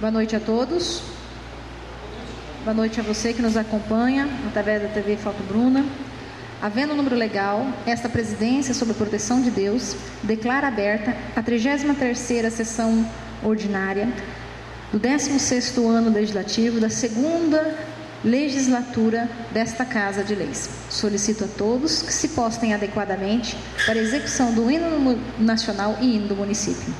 Boa noite a todos. Boa noite a você que nos acompanha através da TV Foto Bruna. Havendo número legal, esta presidência, sob a proteção de Deus, declara aberta a 33ª sessão ordinária do 16º ano legislativo da 2ª legislatura desta Casa de Leis. Solicito a todos que se postem adequadamente para a execução do hino nacional e hino do município.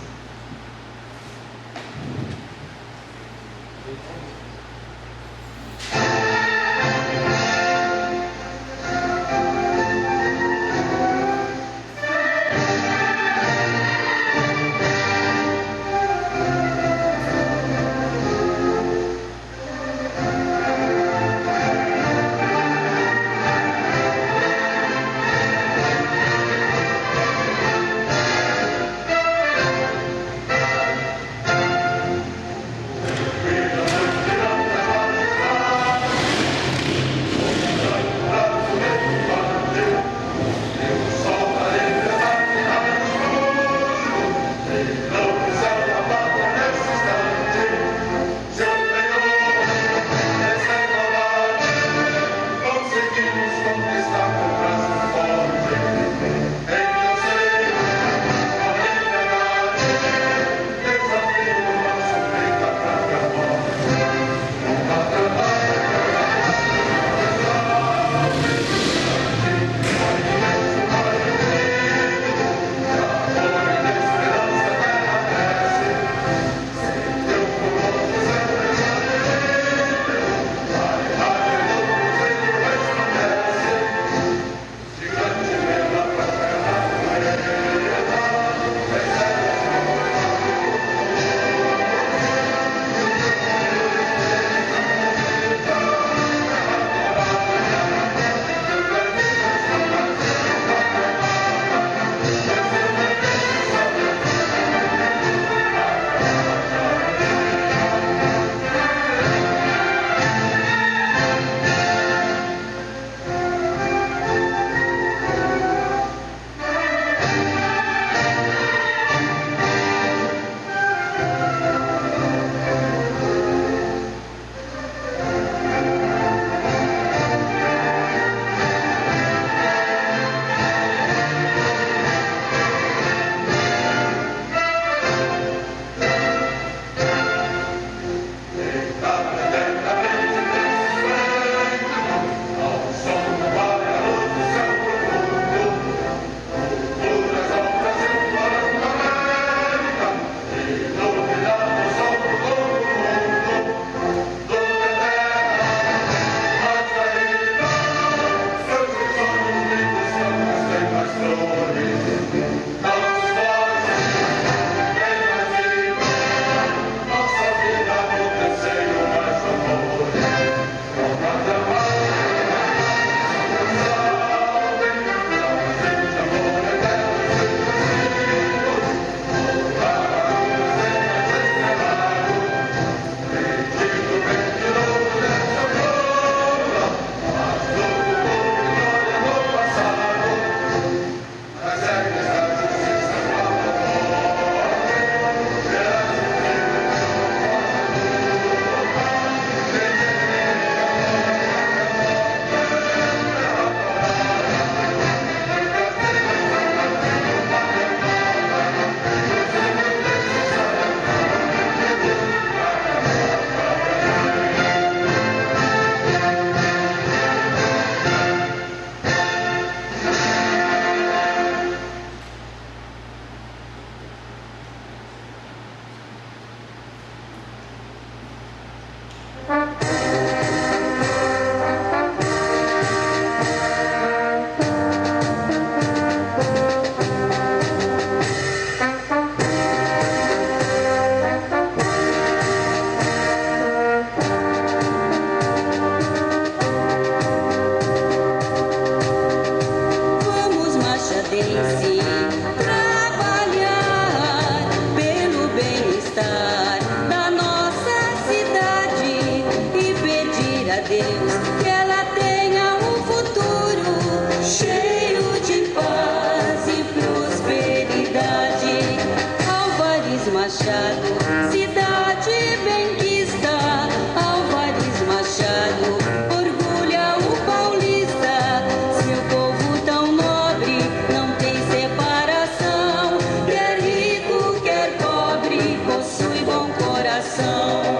coração.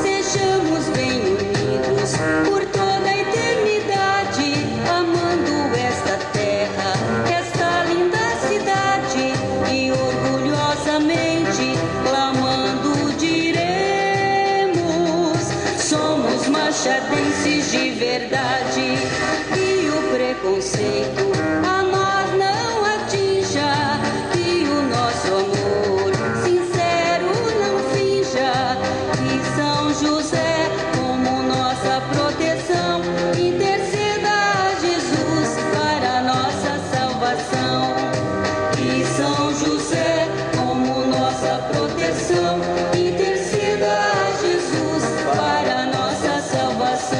Sejamos bem unidos por toda a eternidade, amando esta terra, esta linda cidade, e orgulhosamente clamando diremos: somos machadenses de verdade, e o preconceito a nós não atinja, e o nosso amor sincero não finja, e São José como nossa proteção interceda a Jesus para nossa salvação. E São José como nossa proteção interceda a Jesus para nossa salvação.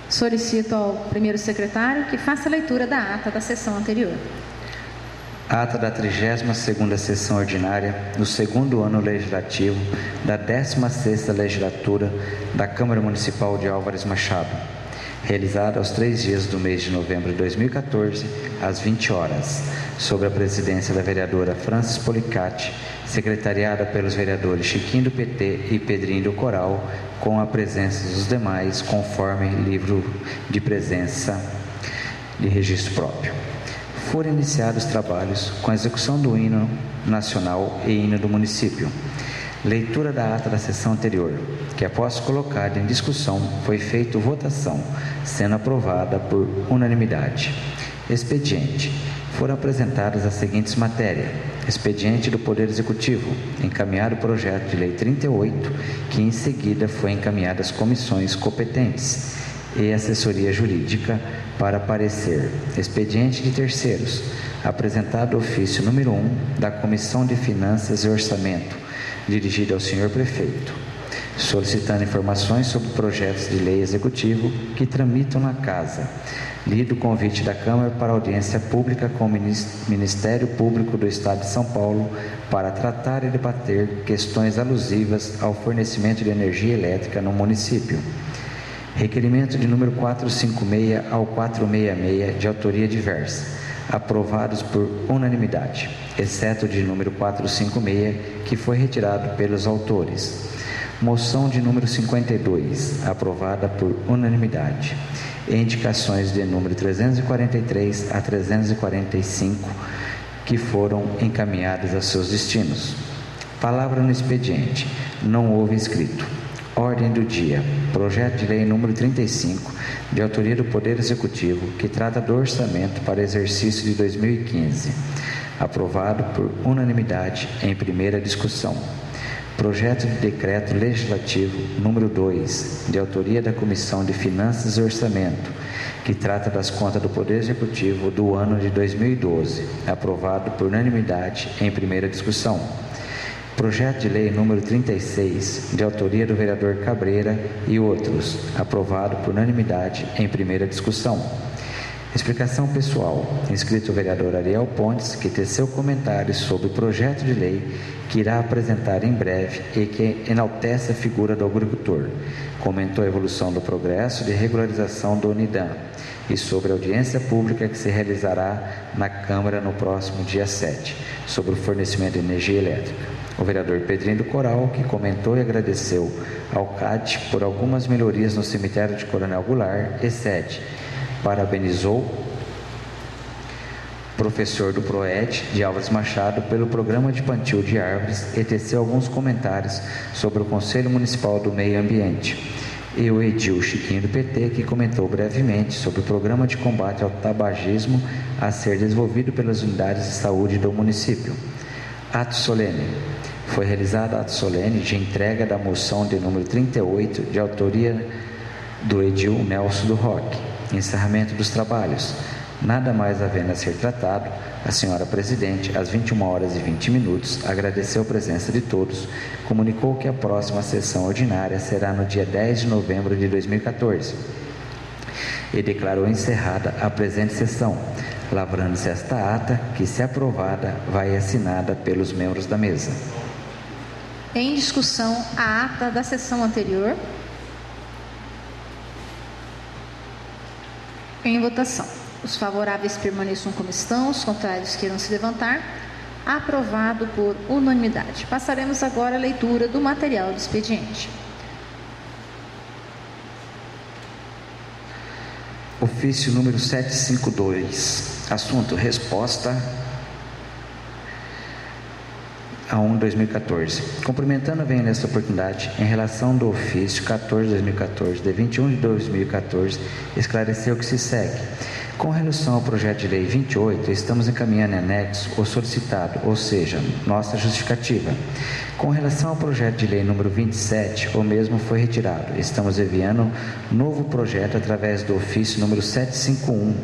Solicito ao primeiro secretário que faça a leitura da ata da sessão anterior. Ata da 32ª Sessão Ordinária, do 2º Ano Legislativo, da 16ª Legislatura da Câmara Municipal de Álvares Machado, realizada aos 3 dias do mês de novembro de 2014, às 20 horas, sob a presidência da vereadora Francis Policati, secretariada pelos vereadores Chiquinho do PT e Pedrinho do Coral, com a presença dos demais, conforme livro de presença de registro próprio. Foram iniciados trabalhos com a execução do hino nacional e hino do município. Leitura da ata da sessão anterior, que após colocada em discussão, foi feita votação, sendo aprovada por unanimidade. Expediente. Foram apresentadas as seguintes matérias. Expediente do Poder Executivo, encaminhado o projeto de lei 38, que em seguida foi encaminhado às comissões competentes e assessoria jurídica para parecer. Expediente de terceiros, apresentado ofício número 1 da Comissão de Finanças e Orçamento, dirigido ao senhor prefeito, solicitando informações sobre projetos de lei executivo que tramitam na Casa. Lido o convite da Câmara para audiência pública com o Ministério Público do Estado de São Paulo para tratar e debater questões alusivas ao fornecimento de energia elétrica no município. Requerimento de número 456 ao 466, de autoria diversa, aprovados por unanimidade, exceto de número 456, que foi retirado pelos autores. Moção de número 52, aprovada por unanimidade. E indicações de número 343 a 345, que foram encaminhadas a seus destinos. Palavra no expediente. Não houve inscrito. Ordem do dia. Projeto de lei número 35, de autoria do Poder Executivo, que trata do orçamento para exercício de 2015. Aprovado por unanimidade em primeira discussão. Projeto de Decreto Legislativo número 2, de autoria da Comissão de Finanças e Orçamento, que trata das contas do Poder Executivo do ano de 2012, aprovado por unanimidade em primeira discussão. Projeto de Lei número 36, de autoria do vereador Cabreira e outros, aprovado por unanimidade em primeira discussão. Explicação pessoal. Inscrito o vereador Ariel Pontes, que teceu comentários sobre o projeto de lei que irá apresentar em breve e que enaltece a figura do agricultor. Comentou a evolução do progresso de regularização do Unidam e sobre a audiência pública que se realizará na Câmara no próximo dia 7, sobre o fornecimento de energia elétrica. O vereador Pedrinho do Coral, que comentou e agradeceu ao CAD por algumas melhorias no cemitério de Coronel Goulart, excede. Parabenizou professor do PROED de Álvares Machado pelo programa de plantio de árvores e teceu alguns comentários sobre o Conselho Municipal do Meio Ambiente. E o edil Chiquinho do PT, que comentou brevemente sobre o programa de combate ao tabagismo a ser desenvolvido pelas unidades de saúde do município. Ato solene. Foi realizado ato solene de entrega da moção de número 38, de autoria do edil Nelson do Roque. Encerramento dos trabalhos. Nada mais havendo a ser tratado, a senhora presidente, às 21h20, agradeceu a presença de todos, comunicou que a próxima sessão ordinária será no dia 10 de novembro de 2014 e declarou encerrada a presente sessão, lavrando-se esta ata que, se aprovada, vai assinada pelos membros da mesa. Em discussão, a ata da sessão anterior. Em votação. Os favoráveis permaneçam como estão, os contrários queiram se levantar. Aprovado por unanimidade. Passaremos agora à leitura do material do expediente. Ofício número 752. Assunto: resposta a 1/2014. Cumprimentando, venho nesta oportunidade, em relação do ofício 14/2014, de 21 de 2014, esclarecer o que se segue. Com relação ao projeto de lei 28, estamos encaminhando em anexo o solicitado, ou seja, nossa justificativa. Com relação ao projeto de lei número 27, o mesmo foi retirado. Estamos enviando novo projeto através do ofício número 751,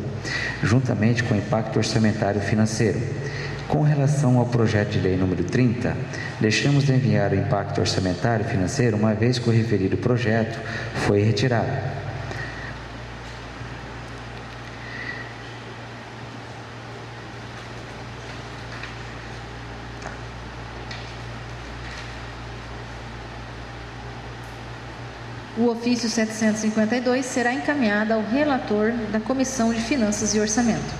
juntamente com o impacto orçamentário financeiro. Com relação ao projeto de lei número 30, deixamos de enviar o impacto orçamentário financeiro, uma vez que o referido projeto foi retirado. O ofício 752 será encaminhado ao relator da Comissão de Finanças e Orçamento.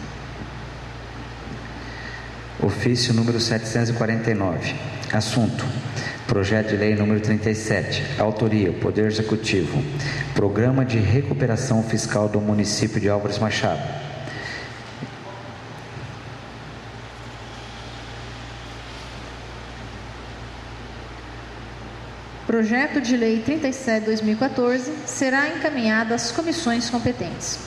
Ofício número 749. Assunto: projeto de lei número 37. Autoria: Poder Executivo. Programa de Recuperação Fiscal do município de Álvares Machado. Projeto de lei 37/2014 será encaminhado às comissões competentes.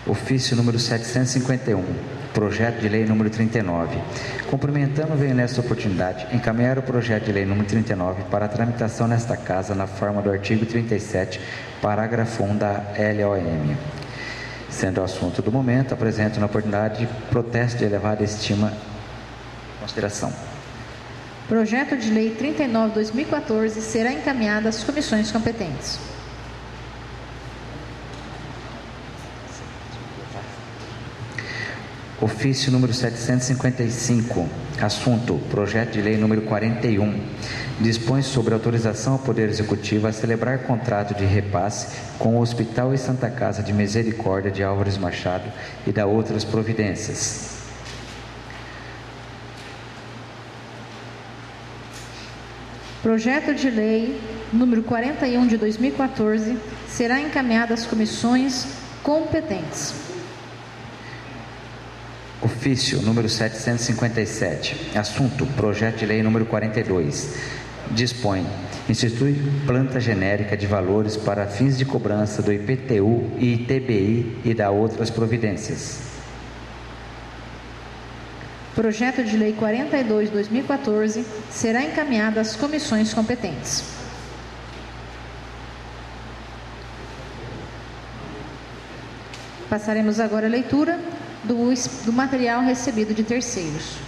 Ofício número 751, projeto de lei número 39. Cumprimentando, venho nesta oportunidade encaminhar o projeto de lei número 39 para tramitação nesta casa na forma do artigo 37, parágrafo 1 da LOM. Sendo o assunto do momento, apresento na oportunidade de protesto de elevada estima e consideração. Projeto de lei 39/2014 será encaminhado às comissões competentes. Ofício número 755, assunto: projeto de lei número 41, dispõe sobre autorização ao Poder Executivo a celebrar contrato de repasse com o Hospital e Santa Casa de Misericórdia de Álvares Machado e da outras providências. Projeto de lei número 41 de 2014 será encaminhado às comissões competentes. Ofício número 757, assunto: projeto de lei número 42, dispõe, institui planta genérica de valores para fins de cobrança do IPTU e ITBI e da outras providências. Projeto de lei 42/2014 será encaminhado às comissões competentes. Passaremos agora à leitura do material recebido de terceiros.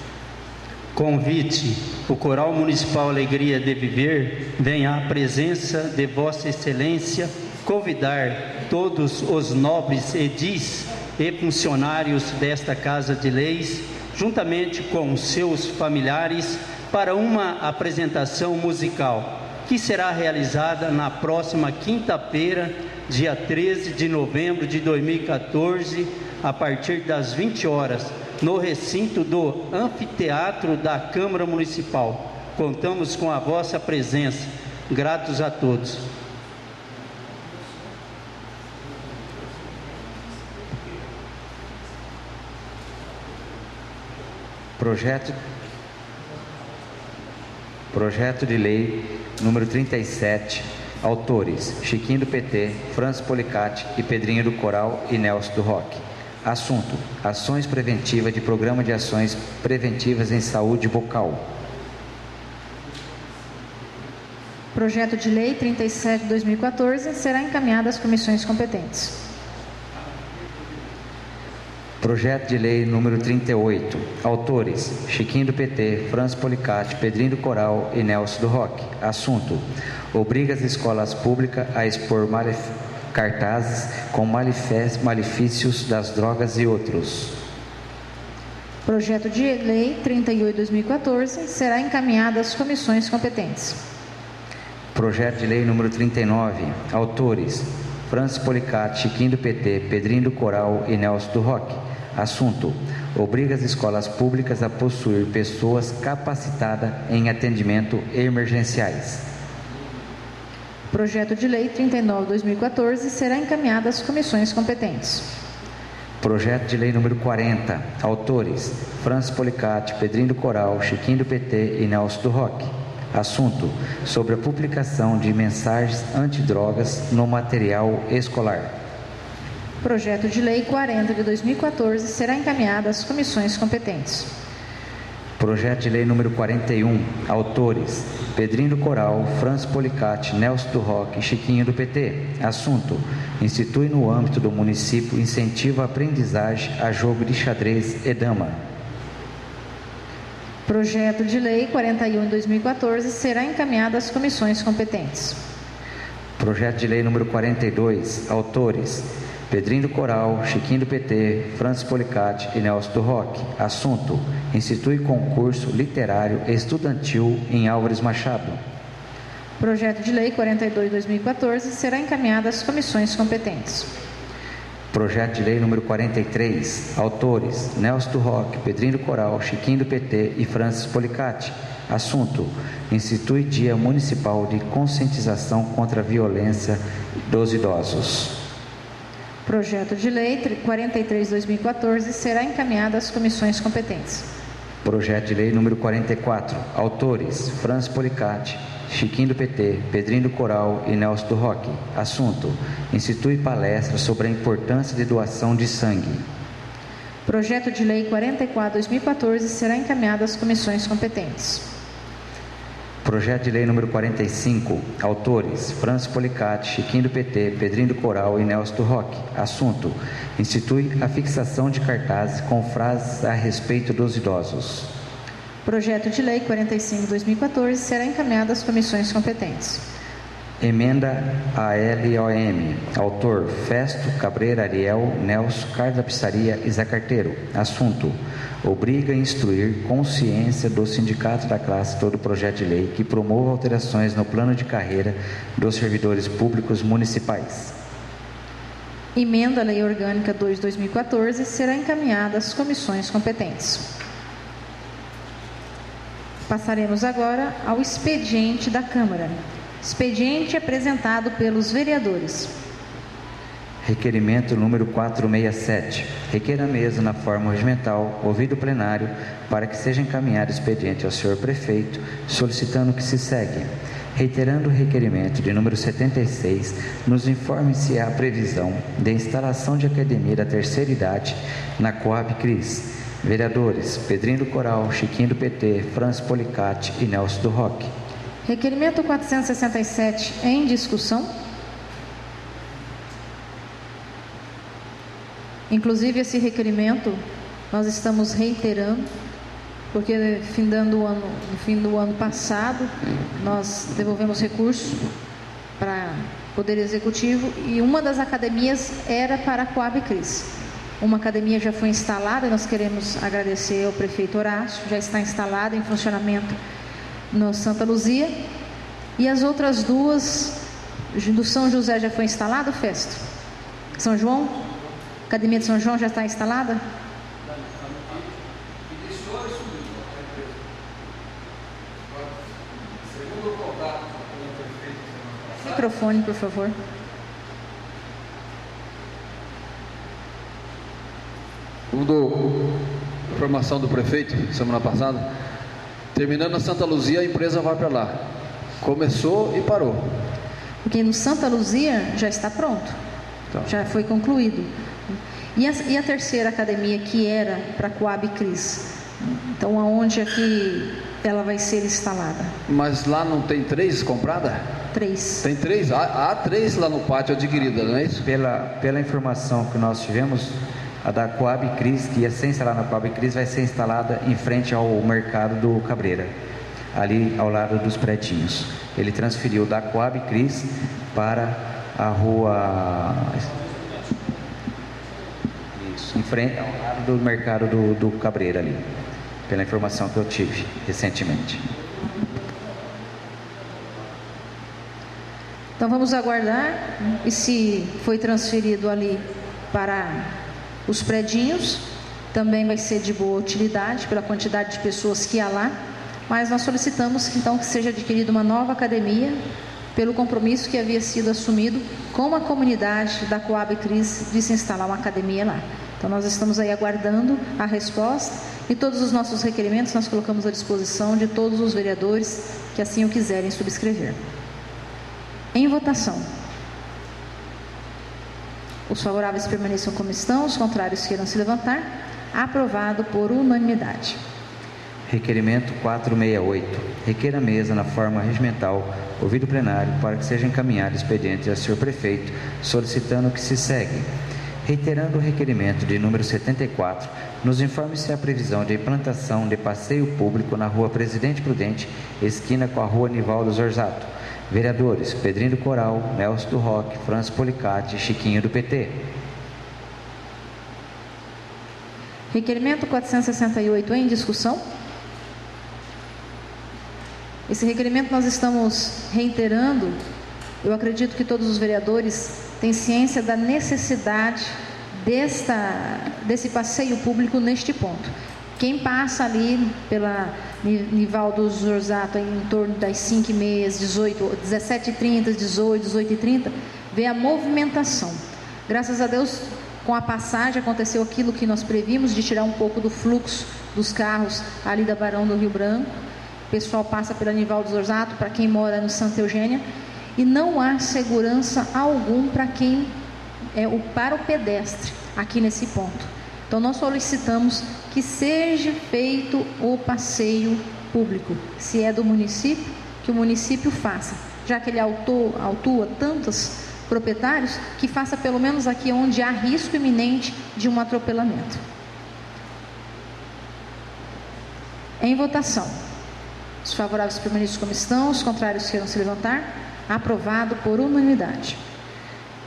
Convite: o Coral Municipal Alegria de Viver vem à presença de Vossa Excelência convidar todos os nobres edis e funcionários desta Casa de Leis, juntamente com seus familiares, para uma apresentação musical que será realizada na próxima quinta-feira, dia 13 de novembro de 2014, a partir das 20 horas, no recinto do Anfiteatro da Câmara Municipal. Contamos com a vossa presença. Gratos a todos. Projeto de lei número 37, autores: Chiquinho do PT, Francis Policati e Pedrinho do Coral e Nelson do Roque. Assunto: ações preventivas de programa de ações preventivas em saúde bucal. Projeto de Lei 37/2014 será encaminhado às comissões competentes. Projeto de Lei número 38. Autores: Chiquinho do PT, Franz Policati, Pedrinho do Coral e Nelson do Roque. Assunto: obriga as escolas públicas a expor cartazes com malefícios das drogas e outros. Projeto de Lei 38/2014 será encaminhado às comissões competentes. Projeto de Lei número 39. Autores: Francis Policati, Chiquinho do PT, Pedrinho do Coral e Nelson do Roque. Assunto: obriga as escolas públicas a possuir pessoas capacitadas em atendimento emergenciais. Projeto de Lei 39/2014 será encaminhado às comissões competentes. Projeto de Lei número 40. Autores: Francis Policati, Pedrinho do Coral, Chiquinho do PT e Nelson do Roque. Assunto: sobre a publicação de mensagens antidrogas no material escolar. Projeto de Lei 40/2014 será encaminhado às comissões competentes. Projeto de Lei número 41. Autores: Pedrinho do Coral, Francis Policati, Nelson do Roque e Chiquinho do PT. Assunto: institui no âmbito do município incentivo à aprendizagem a jogo de xadrez e dama. Projeto de Lei 41/2014 será encaminhado às comissões competentes. Projeto de Lei número 42. Autores: Pedrinho do Coral, Chiquinho do PT, Francis Policati e Nelson do Roque. Assunto: institui concurso literário estudantil em Álvares Machado. Projeto de Lei 42/2014 será encaminhado às comissões competentes. Projeto de Lei número 43. Autores: Nelson do Roque, Pedrinho do Coral, Chiquinho do PT e Francis Policati. Assunto: institui Dia Municipal de Conscientização contra a Violência dos Idosos. Projeto de Lei 43/2014 será encaminhado às comissões competentes. Projeto de Lei número 44. Autores: Francis Policati, Chiquinho do PT, Pedrinho do Coral e Nelson do Roque. Assunto: institui palestra sobre a importância de doação de sangue. Projeto de Lei 44/2014 será encaminhado às comissões competentes. Projeto de Lei número 45. Autores: Francis Policati, Chiquinho do PT, Pedrinho do Coral e Nelson do Roque. Assunto: institui a fixação de cartazes com frases a respeito dos idosos. Projeto de Lei 45/2014 será encaminhado às comissões competentes. Emenda a LOM. Autor: Festo, Cabreira, Ariel, Nelson, Carlos da Pissaria e Zé Carteiro. Assunto: obriga a instruir consciência do sindicato da classe todo projeto de lei que promova alterações no plano de carreira dos servidores públicos municipais. Emenda à Lei Orgânica 2/2014 será encaminhada às comissões competentes. Passaremos agora ao expediente da Câmara. Expediente apresentado pelos vereadores. Requerimento número 467. Requer a mesa na forma regimental, ouvido o plenário, para que seja encaminhado expediente ao senhor prefeito, solicitando que se segue. Reiterando o requerimento de número 76, nos informe se há previsão de instalação de academia da terceira idade na Coab Cris. Vereadores: Pedrinho do Coral, Chiquinho do PT, Francis Policati e Nelson do Roque. Requerimento 467 em discussão. Inclusive, esse requerimento nós estamos reiterando, porque no fim do ano passado, nós devolvemos recurso para o Poder Executivo e uma das academias era para a Coab Cris. Uma academia já foi instalada, nós queremos agradecer ao prefeito Horácio, já está instalada em funcionamento no Santa Luzia, e as outras duas, do São José já foi instalado, Festo? São João? Academia de São João já está instalada? Microfone, por favor. Segundo a informação do prefeito, semana passada, terminando a Santa Luzia, a empresa vai para lá. Começou e parou. Porque no Santa Luzia já está pronto, Tá. Já foi concluído. E a terceira academia, que era para a Coab Cris? Então, aonde aqui ela vai ser instalada. Mas lá não tem 3 compradas? 3. Tem 3? Há 3 lá no pátio adquirida, não é isso? Pela informação que nós tivemos, a da Coab Cris, que ia ser instalada na Coab Cris, vai ser instalada em frente ao mercado do Cabreira, ali ao lado dos pretinhos. Ele transferiu da Coab Cris para a rua... Isso, em frente ao lado do mercado do Cabreira ali, pela informação que eu tive recentemente. Então vamos aguardar, e se foi transferido ali para os predinhos, também vai ser de boa utilidade pela quantidade de pessoas que há lá, mas nós solicitamos que então que seja adquirida uma nova academia, pelo compromisso que havia sido assumido com a comunidade da Coab Cris de se instalar uma academia lá. Então nós estamos aí aguardando a resposta, e todos os nossos requerimentos nós colocamos à disposição de todos os vereadores que assim o quiserem subscrever. Em votação. Os favoráveis permaneçam como estão, os contrários queiram se levantar. Aprovado por unanimidade. Requerimento 468. Requer a mesa na forma regimental, ouvido o plenário, para que seja encaminhado expediente ao senhor prefeito, solicitando que se segue. Reiterando o requerimento de número 74, nos informe se há previsão de implantação de passeio público na rua Presidente Prudente, esquina com a rua Nivaldo Zorzato. Vereadores: Pedrinho do Coral, Nelson do Roque, Francis Policati e Chiquinho do PT. Requerimento 468 em discussão. Esse requerimento nós estamos reiterando. Eu acredito que todos os vereadores têm ciência da necessidade desse passeio público neste ponto. Quem passa ali pela Nivaldo Zorzato em torno das 5h30, 17h30, 18h, 18h30, vê a movimentação. Graças a Deus, com a passagem aconteceu aquilo que nós prevímos, de tirar um pouco do fluxo dos carros ali da Barão do Rio Branco. O pessoal passa pela Nivaldo Zorzato, para quem mora no Santa Eugênia, e não há segurança algum para o pedestre aqui nesse ponto. Então nós solicitamos que seja feito o passeio público. Se é do município, que o município faça, já que ele autua tantos proprietários, que faça pelo menos aqui onde há risco iminente de um atropelamento. Em votação. Os favoráveis permaneçam como estão, os contrários queiram se levantar. Aprovado por unanimidade.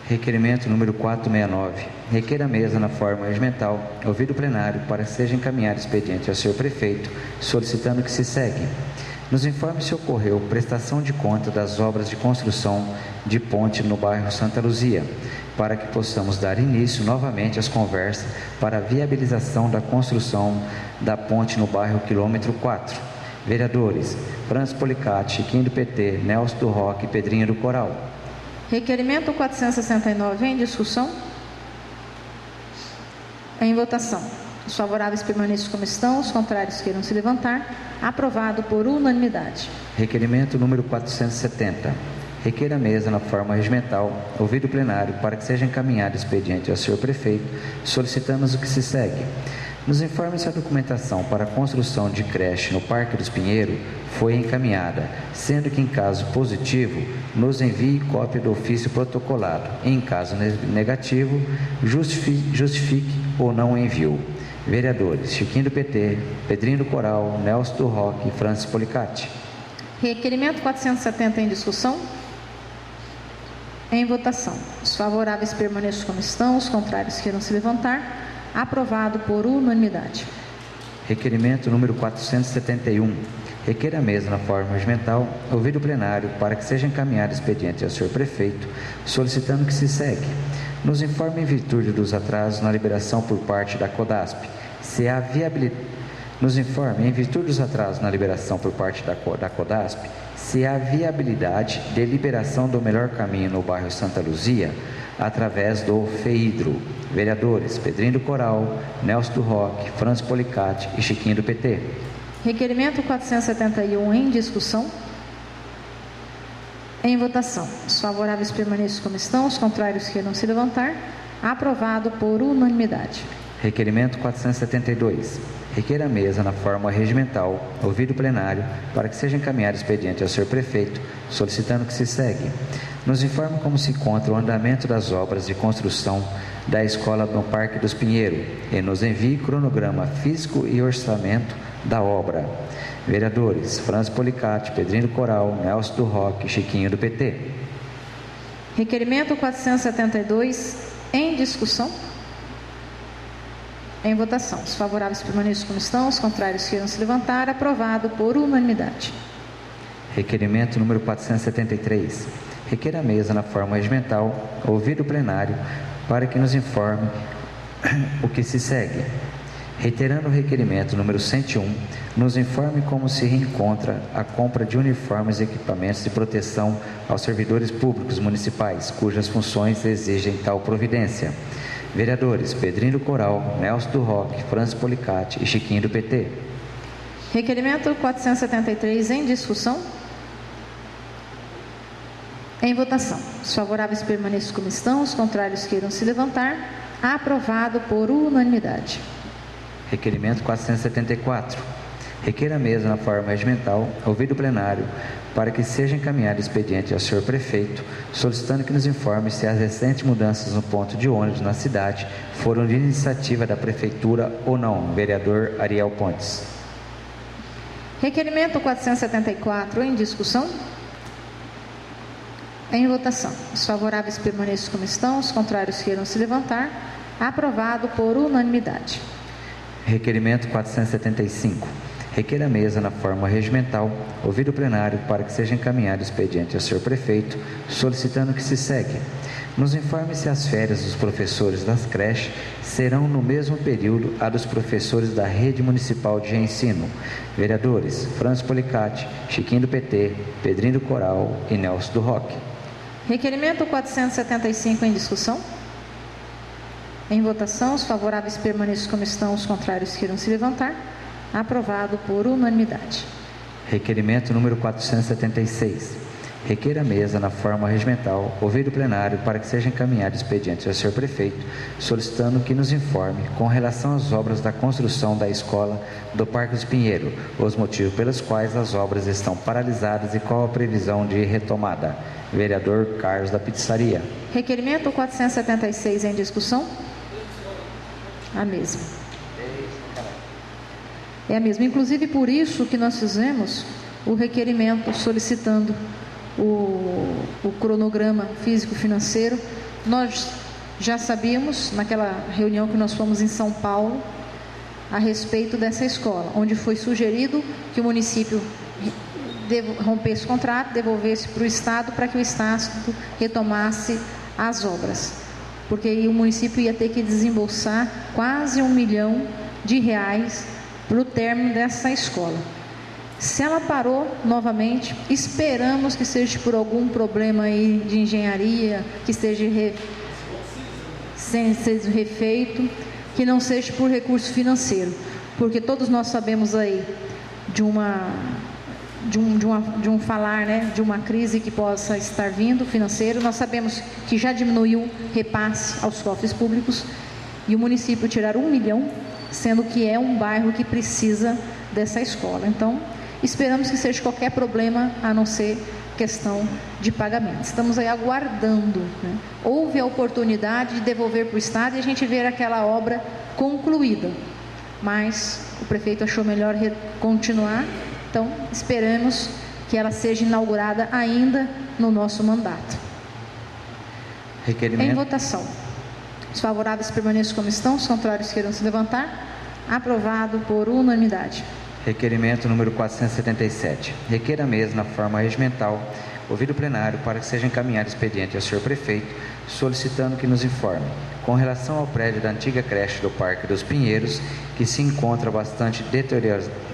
Requerimento número 469. Requer a mesa na forma regimental, ouvido o plenário, para que seja encaminhado expediente ao senhor prefeito, solicitando que se segue. Nos informe se ocorreu prestação de conta das obras de construção de ponte no bairro Santa Luzia, para que possamos dar início novamente às conversas para a viabilização da construção da ponte no bairro quilômetro 4. Vereadores: Francis Policati, Chiquinho do PT, Nelson do Roque e Pedrinho do Coral. Requerimento 469 em discussão. Em votação. Os favoráveis permaneçam como estão, os contrários queiram se levantar. Aprovado por unanimidade. Requerimento número 470. Requer a mesa na forma regimental, ouvido o plenário, para que seja encaminhado expediente ao senhor prefeito, solicitamos o que se segue. Nos informe se a documentação para a construção de creche no Parque dos Pinheiros foi encaminhada, sendo que, em caso positivo, nos envie cópia do ofício protocolado. Em caso negativo, justifique ou não envio. Vereadores: Chiquinho do PT, Pedrinho do Coral, Nelson do Roque e Francis Policati. Requerimento 470 em discussão. Em votação. Os favoráveis permaneçam como estão, os contrários queiram se levantar. Aprovado por unanimidade. Requerimento número 471. Requer a mesa na forma regimental, ouvido o plenário, para que seja encaminhado expediente ao senhor prefeito, solicitando que se segue. Nos informe em virtude dos atrasos na liberação por parte da CODASP, se há viabilidade. Nos informe em virtude dos atrasos na liberação por parte da CODASP, se há viabilidade de liberação do melhor caminho no bairro Santa Luzia, através do FEIDRO. Vereadores: Pedrinho do Coral, Nelson do Roque, Francis Policati e Chiquinho do PT. Requerimento 471 em discussão. Em votação. Os favoráveis permaneçam como estão, os contrários queiram se levantar. Aprovado por unanimidade. Requerimento 472. Requer a mesa, na forma regimental, ouvido o plenário, para que seja encaminhado expediente ao senhor prefeito, solicitando que se segue. Nos informe como se encontra o andamento das obras de construção da escola no Parque dos Pinheiros e nos envie cronograma físico e orçamento da obra. Vereadores: Franz Policati, Pedrinho do Coral, Nelson do Roque, Chiquinho do PT. Requerimento 472, em discussão. Em votação. Os favoráveis permaneçam como estão, os contrários queiram se levantar. Aprovado por unanimidade. Requerimento número 473. Requer a mesa, na forma regimental, ouvido o plenário, para que nos informe o que se segue. Reiterando o requerimento número 101, nos informe como se reencontra a compra de uniformes e equipamentos de proteção aos servidores públicos municipais, cujas funções exigem tal providência. Vereadores: Pedrinho do Coral, Nelson do Roque, Franz Policati e Chiquinho do PT. Requerimento 473, em discussão. Em votação. Os favoráveis permaneçam como estão, os contrários queiram se levantar. Aprovado por unanimidade. Requerimento 474. Requer a mesa, na forma regimental, ouvido o plenário, para que seja encaminhado expediente ao senhor prefeito, solicitando que nos informe se as recentes mudanças no ponto de ônibus na cidade foram de iniciativa da prefeitura ou não. Vereador Ariel Pontes. Requerimento 474, em discussão. Em votação. Os favoráveis permaneçam como estão, os contrários queiram se levantar. Aprovado por unanimidade. Requerimento 475. Requer a mesa, na forma regimental, ouvido o plenário, para que seja encaminhado expediente ao senhor prefeito, solicitando que se segue. Nos informe se as férias dos professores das creches serão no mesmo período a dos professores da rede municipal de ensino. Vereadores: Franz Policati, Chiquinho do PT, Pedrinho do Coral e Nelson do Roque. Requerimento 475, em discussão. Em votação. Os favoráveis permaneçam como estão, os contrários queiram se levantar. Aprovado por unanimidade. Requerimento número 476. Requer a mesa, na forma regimental, ouvido o plenário, para que seja encaminhado expediente ao senhor prefeito, solicitando que nos informe, com relação às obras da construção da escola do Parque dos Pinheiros, os motivos pelos quais as obras estão paralisadas e qual a previsão de retomada. Vereador Carlos da Pizzaria. Requerimento 476, em discussão. A mesma. É a mesma. Inclusive, por isso que nós fizemos o requerimento solicitando o cronograma físico-financeiro. Nós já sabíamos, naquela reunião que nós fomos em São Paulo, a respeito dessa escola, onde foi sugerido que o município rompesse o contrato, devolvesse para o Estado, para que o Estado retomasse as obras. Porque aí o município ia ter que desembolsar quase R$1 milhão para o término dessa escola. Se ela parou novamente, esperamos que seja por algum problema aí de engenharia, que esteja sendo refeito, que não seja por recurso financeiro, porque todos nós sabemos aí de um falar, né, de uma crise que possa estar vindo financeiro. Nós sabemos que já diminuiu o repasse aos cofres públicos e o município tirar R$1 milhão, sendo que é um bairro que precisa dessa escola. Então, esperamos que seja qualquer problema a não ser questão de pagamento. Estamos aí aguardando, né? Houve a oportunidade de devolver para o Estado e a gente ver aquela obra concluída, mas o prefeito achou melhor continuar. Então, esperamos que ela seja inaugurada ainda no nosso mandato. Requerimento. Em votação. Os favoráveis permaneçam como estão, os contrários queiram se levantar. Aprovado por unanimidade. Requerimento número 477. Requer a mesa, na forma regimental, ouvido o plenário, para que seja encaminhado expediente ao senhor prefeito, solicitando que nos informe, com relação ao prédio da antiga creche do Parque dos Pinheiros, que se encontra bastante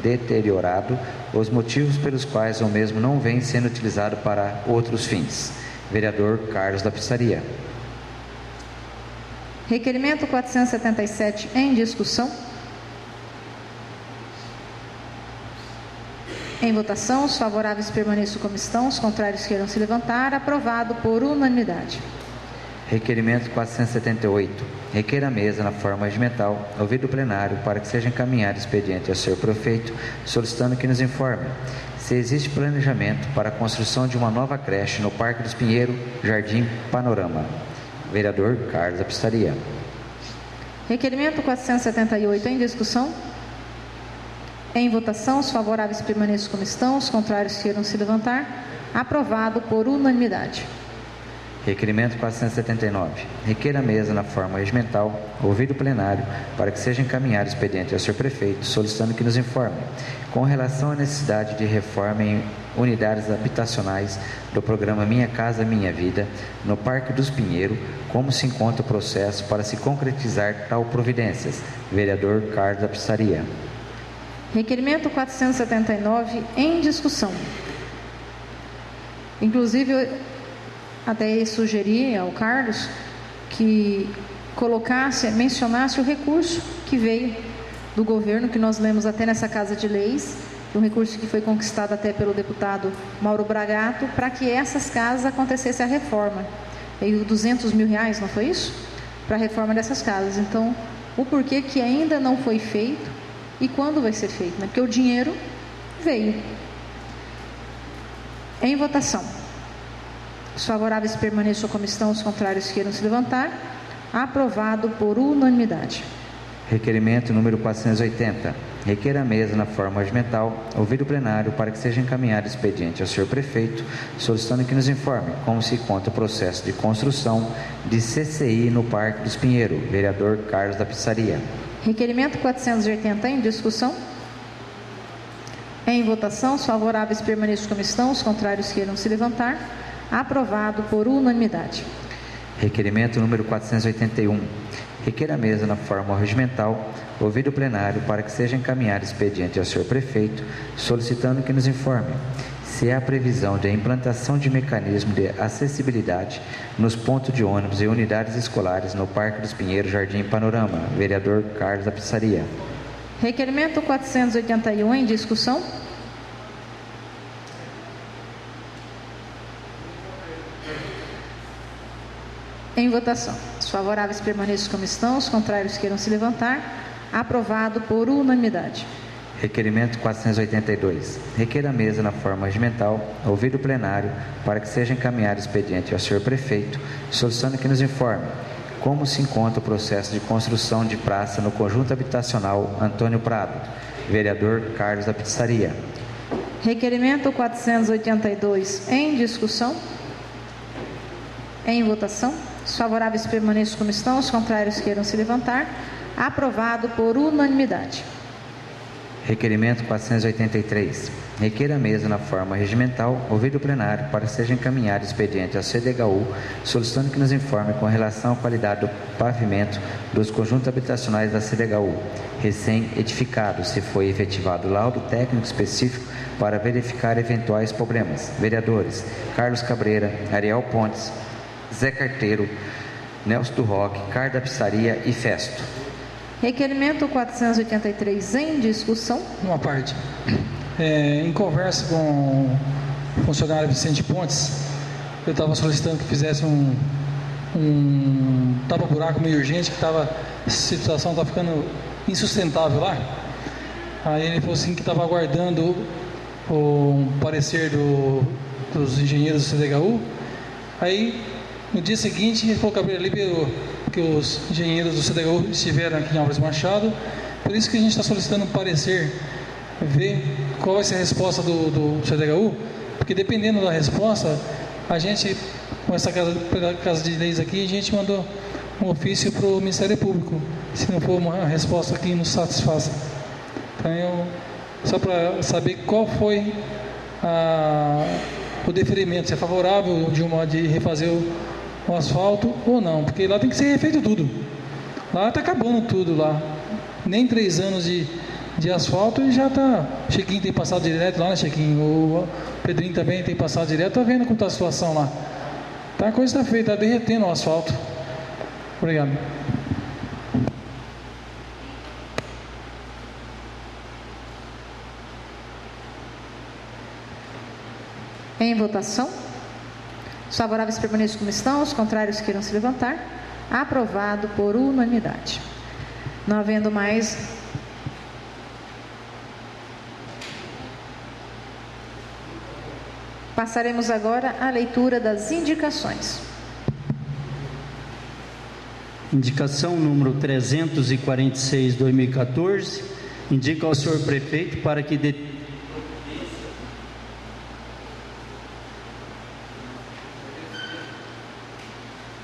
deteriorado, os motivos pelos quais o mesmo não vem sendo utilizado para outros fins. Vereador Carlos da Pizzaria. Requerimento 477, em discussão. Em votação. Os favoráveis permaneçam como estão, os contrários queiram se levantar. Aprovado por unanimidade. Requerimento 478. Requer a mesa na forma regimental, ouvido o plenário, para que seja encaminhado expediente ao senhor prefeito, solicitando que nos informe se existe planejamento para a construção de uma nova creche no Parque dos Pinheiros, Jardim Panorama. Vereador Carlos da Pistaria. Requerimento 478 em discussão. Em votação, os favoráveis permaneçam como estão, os contrários queiram se levantar. Aprovado por unanimidade. Requerimento 479. Requer a mesa na forma regimental, ouvido o plenário, para que seja encaminhado expediente ao senhor prefeito, solicitando que nos informe com relação à necessidade de reforma em unidades habitacionais do programa Minha Casa Minha Vida, no Parque dos Pinheiros, como se encontra o processo para se concretizar tal providências. Vereador Carlos da Pistaria. Requerimento 479 em discussão. Inclusive, eu até sugeri ao Carlos que mencionasse o recurso que veio do governo, que nós lemos até nessa Casa de Leis, um recurso que foi conquistado até pelo deputado Mauro Bragato, para que essas casas acontecesse a reforma. Veio 200 mil reais, não foi isso? Para a reforma dessas casas. Então, o porquê que ainda não foi feito e quando vai ser feito, né? Porque o dinheiro veio. Em votação. Os favoráveis permaneçam como estão, os contrários queiram se levantar. Aprovado por unanimidade. Requerimento número 480. Requer a mesa na forma regimental, ouvido o plenário, para que seja encaminhado expediente ao senhor prefeito, solicitando que nos informe como se encontra o processo de construção de CCI no Parque dos Pinheiros. Vereador Carlos da Pistaria. Requerimento 480 em discussão. Em votação, os favoráveis permaneçam como estão, os contrários queiram se levantar. Aprovado por unanimidade. Requerimento número 481. Requer a mesa na forma regimental, ouvido o plenário, para que seja encaminhado expediente ao senhor prefeito, solicitando que nos informe se há previsão de implantação de mecanismo de acessibilidade nos pontos de ônibus e unidades escolares no Parque dos Pinheiros, Jardim Panorama. Vereador Carlos da Pistaria. Requerimento 481 em discussão. Em votação. Os favoráveis permaneçam como estão, os contrários queiram se levantar. Aprovado por unanimidade. Requerimento 482. Requer a mesa na forma regimental, ouvido o plenário, para que seja encaminhado expediente ao senhor prefeito, solicitando que nos informe como se encontra o processo de construção de praça no conjunto habitacional Antônio Prado. Vereador Carlos da Pistaria. Requerimento 482 em discussão. Em votação. Os favoráveis permaneçam como estão, os contrários queiram se levantar. Aprovado por unanimidade. Requerimento 483. Requer a mesa na forma regimental, ouvido o plenário, para que seja encaminhado expediente ao CDHU, solicitando que nos informe com relação à qualidade do pavimento dos conjuntos habitacionais da CDHU, recém-edificados, se foi efetivado laudo técnico específico para verificar eventuais problemas. Vereadores Carlos Cabreira, Ariel Pontes, Zé Carteiro, Nelson do Roque, Carlos da Pistaria e Festo. Requerimento 483 em discussão. Uma parte. Em conversa com o funcionário Vicente Pontes, eu estava solicitando que fizesse um tapa-buraco meio urgente, que a situação estava ficando insustentável lá. Aí ele falou assim que estava aguardando o parecer dos engenheiros do CDHU. Aí, no dia seguinte, ele falou que a Cabreira liberou, que os engenheiros do CDHU estiveram aqui em Álvares Machado. Por isso que a gente está solicitando um parecer, ver qual vai ser a resposta do CDHU, porque dependendo da resposta, a gente, com essa casa de leis aqui, a gente mandou um ofício para o Ministério Público, se não for uma resposta que nos satisfaça. Então, só para saber qual foi o deferimento, se é favorável de refazer o asfalto ou não, porque lá tem que ser refeito tudo. Lá está acabando tudo lá. Nem 3 anos de asfalto e já está. Chiquinho tem passado direto lá, né, Chiquinho? O Pedrinho também tem passado direto. Está vendo como está a situação lá. Tá, a coisa está feita, está derretendo o asfalto. Obrigado. Em votação. Os favoráveis permaneçam como estão, os contrários queiram se levantar. Aprovado por unanimidade. Não havendo mais... Passaremos agora à leitura das indicações. Indicação número 346, 2014, indica ao senhor prefeito para que dê...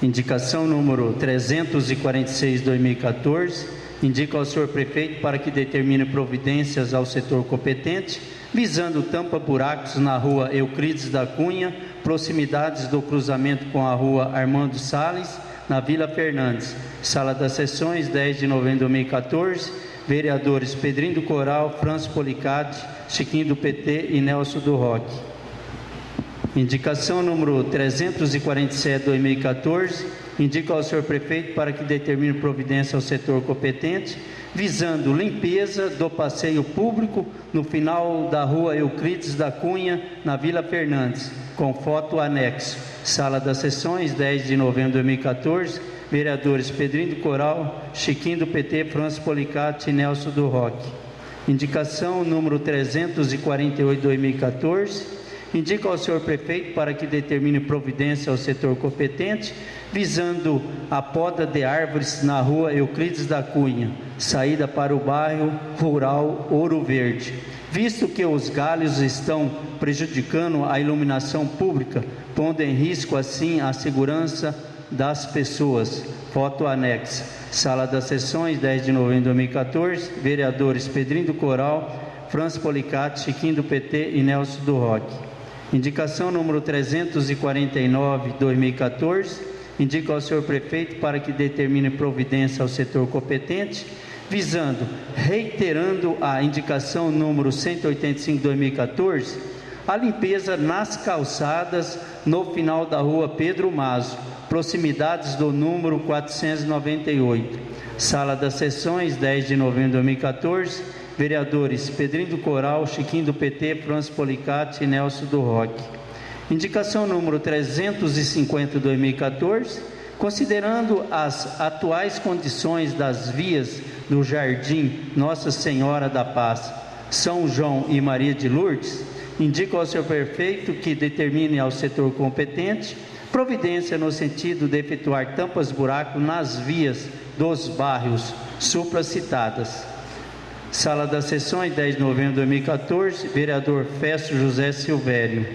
Indicação número 346, 2014, indica ao senhor prefeito para que determine providências ao setor competente, visando tampa-buracos na rua Euclides da Cunha, proximidades do cruzamento com a rua Armando Salles, na Vila Fernandes. Sala das Sessões, 10 de novembro de 2014, vereadores Pedrinho do Coral, Francis Policati, Chiquinho do PT e Nelson do Roque. Indicação número 347, 2014, indica ao senhor prefeito para que determine providência ao setor competente, visando limpeza do passeio público no final da rua Euclides da Cunha, na Vila Fernandes, com foto anexo. Sala das Sessões, 10 de novembro de 2014, vereadores Pedrinho do Coral, Chiquinho do PT, Francis Policati e Nelson do Roque. Indicação número 348, 2014, indica ao senhor prefeito para que determine providência ao setor competente, visando a poda de árvores na rua Euclides da Cunha, saída para o bairro rural Ouro Verde, visto que os galhos estão prejudicando a iluminação pública, pondo em risco assim a segurança das pessoas. Foto anexa. Sala das Sessões, 10 de novembro de 2014, vereadores Pedrinho do Coral, Francis Policati, Chiquinho do PT e Nelson do Roque. Indicação número 349, 2014, indica ao senhor prefeito para que determine providência ao setor competente, visando, reiterando a indicação número 185, 2014, a limpeza nas calçadas no final da rua Pedro Mazo, proximidades do número 498. Sala das Sessões, 10 de novembro de 2014, vereadores Pedrinho do Coral, Chiquinho do PT, Francis Policati e Nelson do Roque. Indicação número 350, 2014, considerando as atuais condições das vias do Jardim Nossa Senhora da Paz, São João e Maria de Lourdes, indica ao senhor prefeito que determine ao setor competente providência no sentido de efetuar tampas-buracos nas vias dos bairros supracitadas. Sala das Sessões, 10 de novembro de 2014, vereador Festo José Silvério.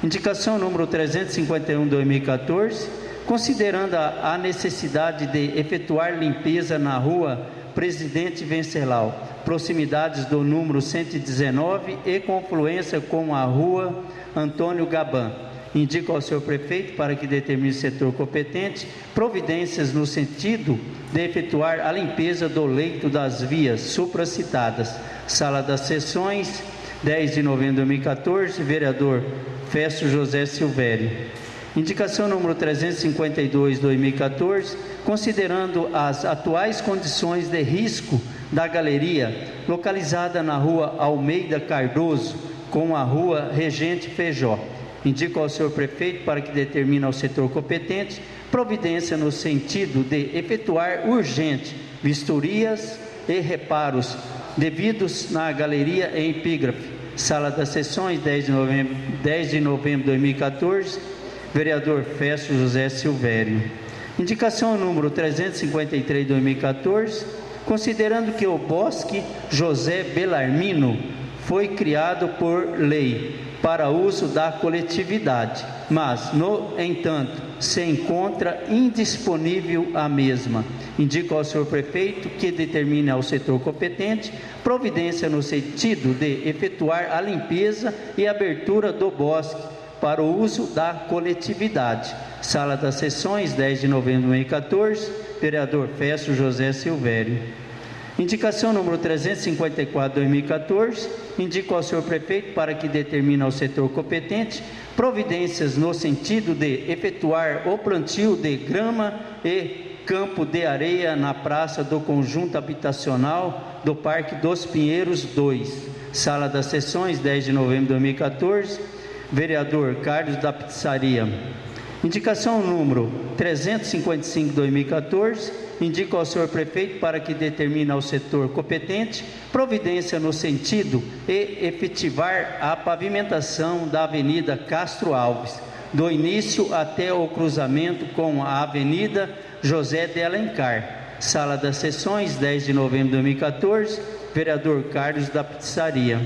Indicação número 351, 2014, considerando a necessidade de efetuar limpeza na rua Presidente Venceslau, proximidades do número 119 e confluência com a rua Antônio Gaban. Indica ao senhor prefeito para que determine o setor competente providências no sentido de efetuar a limpeza do leito das vias supracitadas. Sala das Sessões, 10 de novembro de 2014, vereador Festo José Silvério. Indicação número 352, 2014, considerando as atuais condições de risco da galeria localizada na rua Almeida Cardoso com a rua Regente Feijó. Indico ao senhor prefeito para que determine ao setor competente providência no sentido de efetuar urgente vistorias e reparos devidos na galeria em epígrafe. Sala das Sessões, 10 de novembro de 2014, vereador Festo José Silvério. Indicação número 353, 2014, considerando que o Bosque José Belarmino foi criado por lei para uso da coletividade, mas, no entanto, se encontra indisponível a mesma. Indico ao senhor prefeito que determine ao setor competente providência no sentido de efetuar a limpeza e abertura do bosque para o uso da coletividade. Sala das Sessões, 10 de novembro de 2014, vereador Festo José Silvério. Indicação número 354, 2014, indico ao senhor prefeito para que determine ao setor competente providências no sentido de efetuar o plantio de grama e campo de areia na praça do conjunto habitacional do Parque dos Pinheiros 2. Sala das Sessões, 10 de novembro de 2014, vereador Carlos da Pizzaria. Indicação número 355/2014, indico ao senhor prefeito para que determine ao setor competente providência no sentido de efetivar a pavimentação da Avenida Castro Alves, do início até o cruzamento com a Avenida José de Alencar. Sala das Sessões, 10 de novembro de 2014, vereador Carlos da Pizzaria.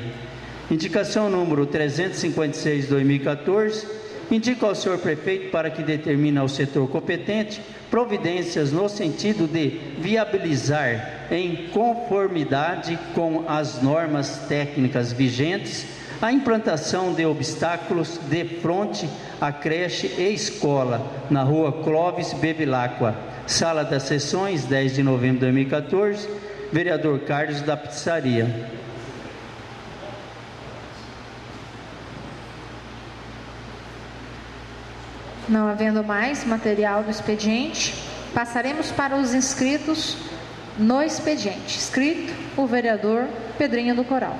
Indicação número 356/2014, indico ao senhor prefeito para que determine ao setor competente providências no sentido de viabilizar, em conformidade com as normas técnicas vigentes, a implantação de obstáculos de fronte à creche e escola na rua Clóvis Bevilacqua. Sala das Sessões, 10 de novembro de 2014, vereador Carlos da Pizzaria. Não havendo mais material do expediente, passaremos para os inscritos no expediente. Inscrito, o vereador Pedrinho do Coral.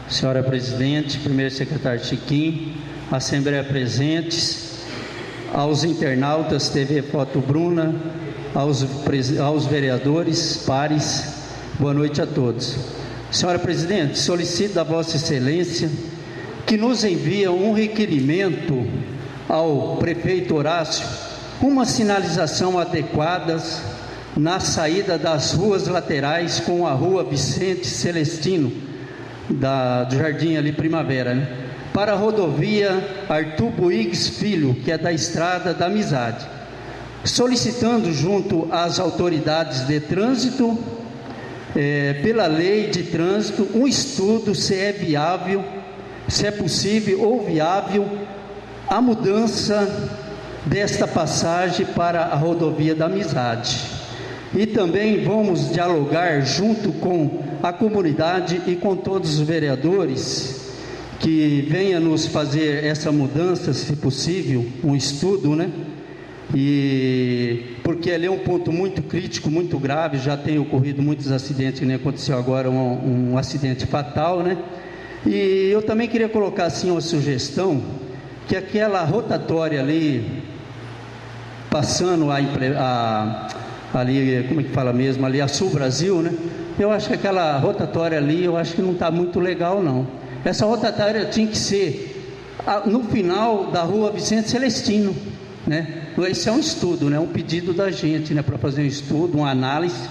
Senhora Presidente, primeiro secretário Chiquinho, Assembleia presentes, aos internautas TV Foto Bruna, aos vereadores, pares, boa noite a todos. Senhora Presidente, solicito da Vossa Excelência que nos envie um requerimento ao prefeito Horácio, uma sinalização adequada na saída das ruas laterais com a rua Vicente Celestino, do Jardim ali Primavera, né? Para a rodovia Arthur Buigues Filho, que é da Estrada da Amizade, solicitando junto às autoridades de trânsito, pela lei de trânsito, um estudo se é viável, se é possível ou viável a mudança desta passagem para a rodovia da Amizade. E também vamos dialogar junto com a comunidade e com todos os vereadores que venham nos fazer essa mudança, se possível, um estudo, né? E porque ali é um ponto muito crítico, muito grave, já tem ocorrido muitos acidentes, né? Aconteceu agora um acidente fatal, né? E eu também queria colocar assim uma sugestão, que aquela rotatória ali, passando ali, como é que fala mesmo, ali a Sul Brasil, né? Eu acho que aquela rotatória ali, eu acho que não está muito legal não. Essa rotatória tinha que ser no final da rua Vicente Celestino, né? Esse é um estudo, né? Um pedido da gente, né? Para fazer um estudo, uma análise,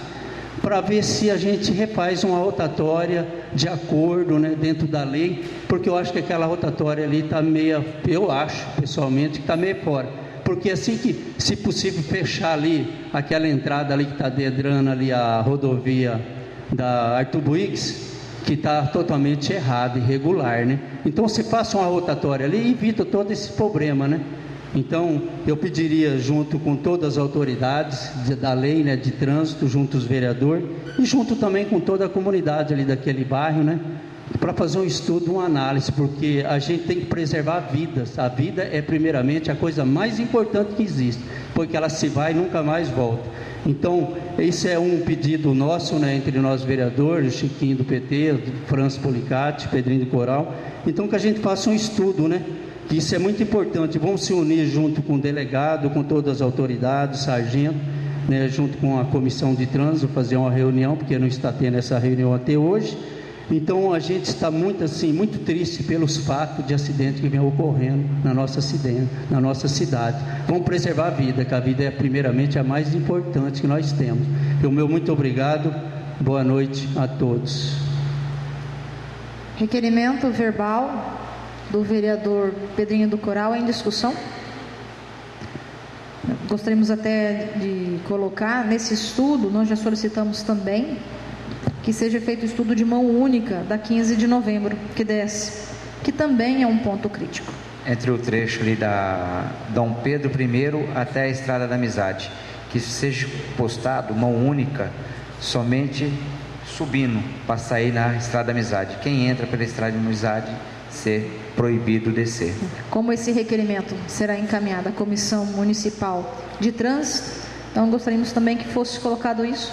para ver se a gente refaz uma rotatória de acordo, né? Dentro da lei, porque eu acho que aquela rotatória ali está meio, eu acho pessoalmente que está meio fora. Porque assim que, se possível, fechar ali aquela entrada ali que está adentrando ali a rodovia da Arthur Buigues, que está totalmente errado, irregular, né? Então, se faça uma rotatória ali e evita todo esse problema, né? Então, eu pediria, junto com todas as autoridades da lei, né, de trânsito, junto aos vereadores, e junto também com toda a comunidade ali daquele bairro, né? Para fazer um estudo, uma análise, porque a gente tem que preservar vidas. A vida é primeiramente a coisa mais importante que existe, porque ela se vai e nunca mais volta. Então, esse é um pedido nosso, né, entre nós vereadores, Chiquinho do PT, França Policati, Pedrinho do Coral. Então, que a gente faça um estudo, né? Que isso é muito importante. Vamos se unir junto com o delegado, com todas as autoridades, sargento, né, junto com a comissão de trânsito, fazer uma reunião, porque não está tendo essa reunião até hoje. Então, a gente está muito assim, muito triste pelos fatos de acidente que vem ocorrendo na nossa cidade. Vamos preservar a vida, que a vida é primeiramente a mais importante que nós temos. O meu muito obrigado, boa noite a todos. Requerimento verbal do vereador Pedrinho do Coral em discussão. Gostaríamos até de colocar nesse estudo, nós já solicitamos também que seja feito estudo de mão única da 15 de novembro, que desce, que também é um ponto crítico. Entre o trecho ali da Dom Pedro I até a Estrada da Amizade, que seja postado mão única somente subindo para sair na Estrada da Amizade. Quem entra pela Estrada da Amizade ser proibido descer. Como esse requerimento será encaminhado à Comissão Municipal de Trânsito, Então gostaríamos também que fosse colocado isso,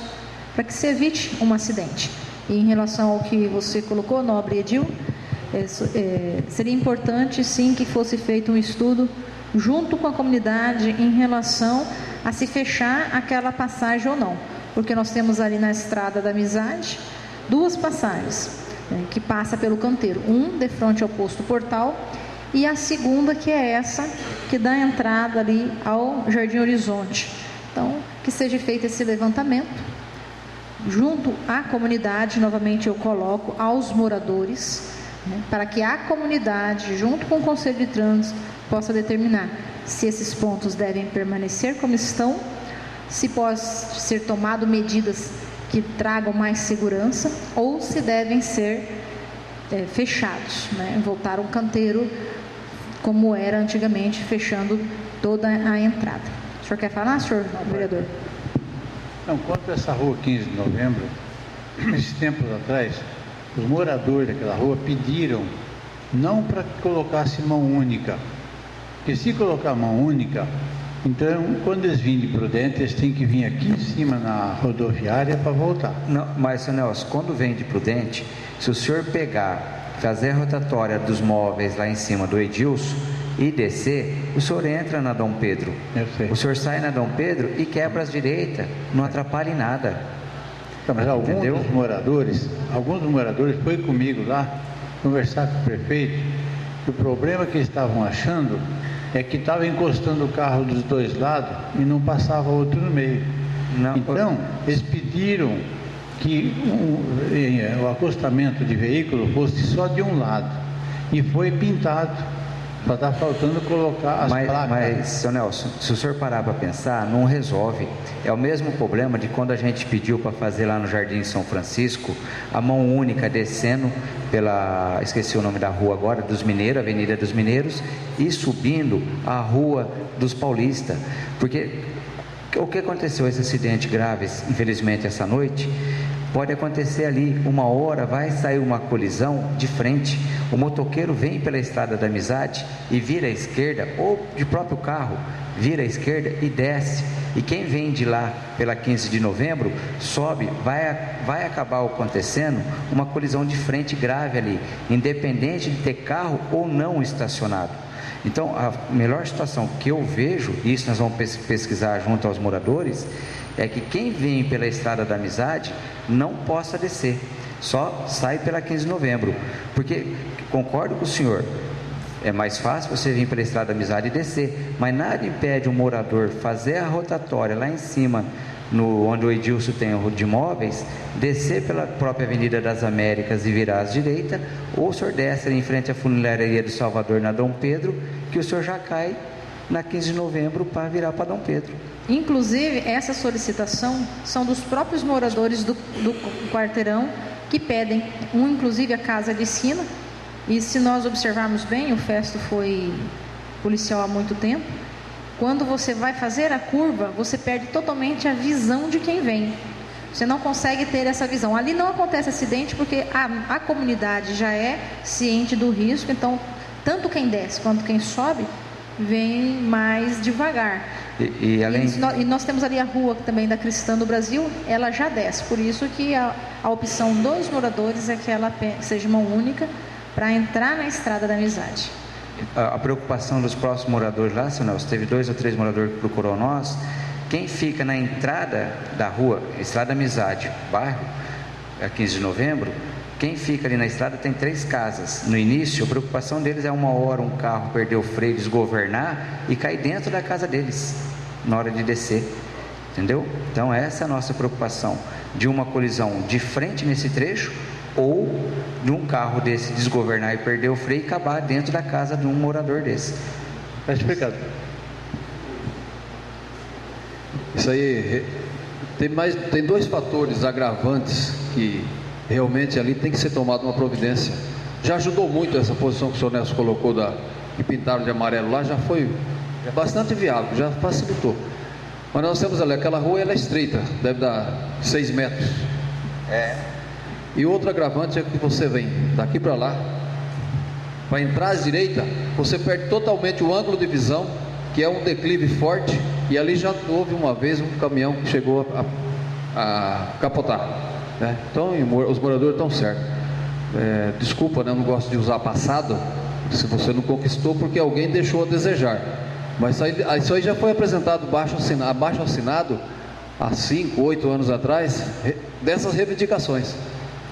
para que se evite um acidente. E em relação ao que você colocou, nobre Edil, seria importante sim que fosse feito um estudo junto com a comunidade em relação a se fechar aquela passagem ou não, porque nós temos ali na Estrada da Amizade 2 passagens que passa pelo canteiro, de frente ao posto Portal, e a segunda que é essa que dá entrada ali ao Jardim Horizonte. Então que seja feito esse levantamento junto à comunidade, novamente eu coloco aos moradores, para que a comunidade, junto com o Conselho de Trânsito, possa determinar se esses pontos devem permanecer como estão, se pode ser tomado medidas que tragam mais segurança, ou se devem ser fechados, voltar um canteiro como era antigamente, fechando toda a entrada. O senhor quer falar, senhor vereador? Não, quanto a essa rua 15 de novembro, esses tempos atrás, os moradores daquela rua pediram não para que colocasse mão única, porque se colocar mão única, então quando eles virem de Prudente, eles têm que vir aqui em cima na rodoviária para voltar. Não, mas, senhor Nelson, quando vem de Prudente, se o senhor pegar, fazer a rotatória dos móveis lá em cima do Edilson e descer, o senhor entra na Dom Pedro. O senhor sai na Dom Pedro e quebra as direitas, não atrapalha em nada. Então, mas alguns dos moradores foi comigo lá conversar com o prefeito, que o problema que eles estavam achando é que estava encostando o carro dos dois lados e não passava outro no meio. Então, eles pediram que o acostamento de veículo fosse só de um lado, e foi pintado. Só está faltando colocar as placas. Mas, seu Nelson, se o senhor parar para pensar, não resolve. É o mesmo problema de quando a gente pediu para fazer lá no Jardim São Francisco, a mão única descendo pela, esqueci o nome da rua agora, dos Mineiros, Avenida dos Mineiros, e subindo a Rua dos Paulistas. Porque o que aconteceu, esse acidente grave, infelizmente, essa noite, pode acontecer ali, uma hora vai sair uma colisão de frente, o motoqueiro vem pela Estrada da Amizade e vira à esquerda, ou de próprio carro, vira à esquerda e desce, e quem vem de lá pela 15 de novembro, sobe, vai acabar acontecendo uma colisão de frente grave ali, independente de ter carro ou não estacionado. Então, a melhor situação que eu vejo, e isso nós vamos pesquisar junto aos moradores, é que quem vem pela Estrada da Amizade não possa descer, só sai pela 15 de novembro, porque, concordo com o senhor, é mais fácil você vir pela Estrada da Amizade e descer, mas nada impede um morador fazer a rotatória lá em cima, onde o Edilson tem o de imóveis, descer pela própria Avenida das Américas e virar à direita, ou o senhor desce ali em frente à funilaria do Salvador, na Dom Pedro, que o senhor já cai na 15 de novembro para virar para Dom Pedro. Inclusive, essa solicitação são dos próprios moradores do quarteirão que pedem, inclusive a casa de esquina, e se nós observarmos bem, o Festo foi policial há muito tempo, quando você vai fazer a curva, você perde totalmente a visão de quem vem, você não consegue ter essa visão, ali não acontece acidente porque a comunidade já é ciente do risco, então tanto quem desce quanto quem sobe vem mais devagar. E nós temos ali a rua também da Cristã do Brasil, ela já desce, por isso que a opção dos moradores é que ela seja mão única para entrar na Estrada da Amizade. A preocupação dos próximos moradores lá, senhor Nelson, teve 2 ou 3 moradores que procurou nós, quem fica na entrada da rua, Estrada da Amizade, bairro, a 15 de novembro, quem fica ali na estrada tem 3 casas. No início, a preocupação deles é uma hora um carro perder o freio, desgovernar e cair dentro da casa deles na hora de descer, entendeu? Então essa é a nossa preocupação, de uma colisão de frente nesse trecho, ou de um carro desse desgovernar e perder o freio e acabar dentro da casa de um morador desse. Está explicado. Isso aí tem 2 fatores agravantes que realmente ali tem que ser tomada uma providência. Já ajudou muito essa posição que o senhor Nelson colocou de pintar de amarelo lá, já foi bastante viável, já facilitou. Mas nós temos ali, aquela rua ela é estreita, deve dar 6 metros. E outro agravante é que você vem daqui para lá, para entrar à direita, você perde totalmente o ângulo de visão, que é um declive forte, E ali já houve uma vez um caminhão que chegou a capotar, né? Então os moradores estão certos. Desculpa, né? Eu não gosto de usar passado, se você não conquistou porque alguém deixou a desejar. Mas isso aí já foi apresentado abaixo assinado há 5, 8 anos atrás, dessas reivindicações.